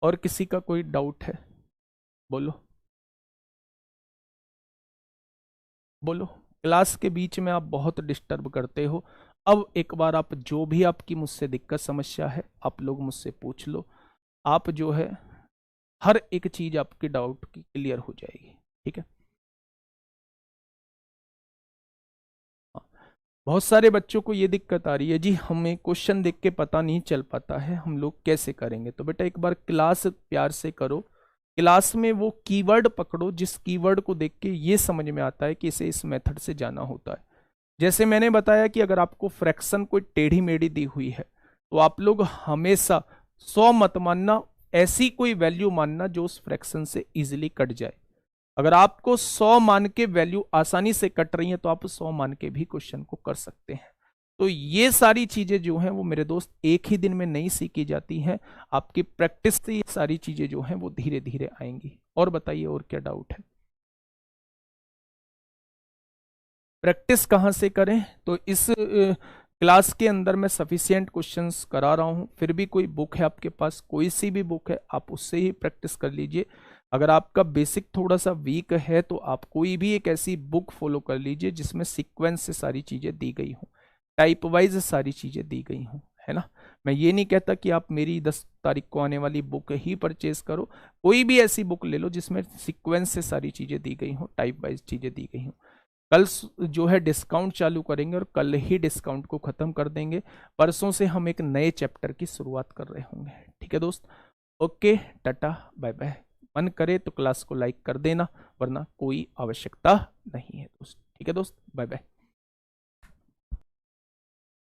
और किसी का कोई डाउट है, बोलो बोलो। क्लास के बीच में आप बहुत डिस्टर्ब करते हो। अब एक बार आप जो भी आपकी मुझसे दिक्कत समस्या है आप लोग मुझसे पूछ लो, आप जो है हर एक चीज आपकी डाउट की क्लियर हो जाएगी। ठीक है, हाँ। बहुत सारे बच्चों को ये दिक्कत आ रही है, जी हमें क्वेश्चन देख के पता नहीं चल पाता है, हम लोग कैसे करेंगे। तो बेटा एक बार क्लास प्यार से करो, क्लास में वो कीवर्ड पकड़ो जिस कीवर्ड को देख के ये समझ में आता है कि इसे इस मेथड से जाना होता है। जैसे मैंने बताया कि अगर आपको फ्रैक्शन कोई टेढ़ी मेढ़ी दी हुई है तो आप लोग हमेशा 100 मत मानना, ऐसी कोई वैल्यू मानना जो उस फ्रैक्शन से इजीली कट जाए। अगर आपको 100 मान के वैल्यू आसानी से कट रही है तो आप 100 मान के भी क्वेश्चन को कर सकते हैं। तो ये सारी चीजें जो हैं वो मेरे दोस्त एक ही दिन में नहीं सीखी जाती हैं, आपकी प्रैक्टिस से ये सारी चीजें जो हैं वो धीरे धीरे आएंगी। और बताइए और क्या डाउट है। प्रैक्टिस कहाँ से करें, तो इस क्लास के अंदर मैं सफिशिएंट क्वेश्चंस करा रहा हूँ, फिर भी कोई बुक है आपके पास, कोई सी भी बुक है, आप उससे ही प्रैक्टिस कर लीजिए। अगर आपका बेसिक थोड़ा सा वीक है तो आप कोई भी एक ऐसी बुक फॉलो कर लीजिए जिसमें सीक्वेंस से सारी चीज़ें दी गई हों, टाइप वाइज सारी चीज़ें दी गई हों, है ना। मैं ये नहीं कहता कि आप मेरी 10 तारीख को आने वाली बुक ही परचेज करो, कोई भी ऐसी बुक ले लो जिसमें सीक्वेंस से सारी चीज़ें दी गई हों, टाइप वाइज चीज़ें दी गई हों। कल जो है डिस्काउंट चालू करेंगे और कल ही डिस्काउंट को ख़त्म कर देंगे। परसों से हम एक नए चैप्टर की शुरुआत कर रहे होंगे। ठीक है दोस्त, ओके, टाटा बाय बाय। मन करे तो क्लास को लाइक कर देना, वरना कोई आवश्यकता नहीं है दोस्त। ठीक है दोस्त, बाय बाय।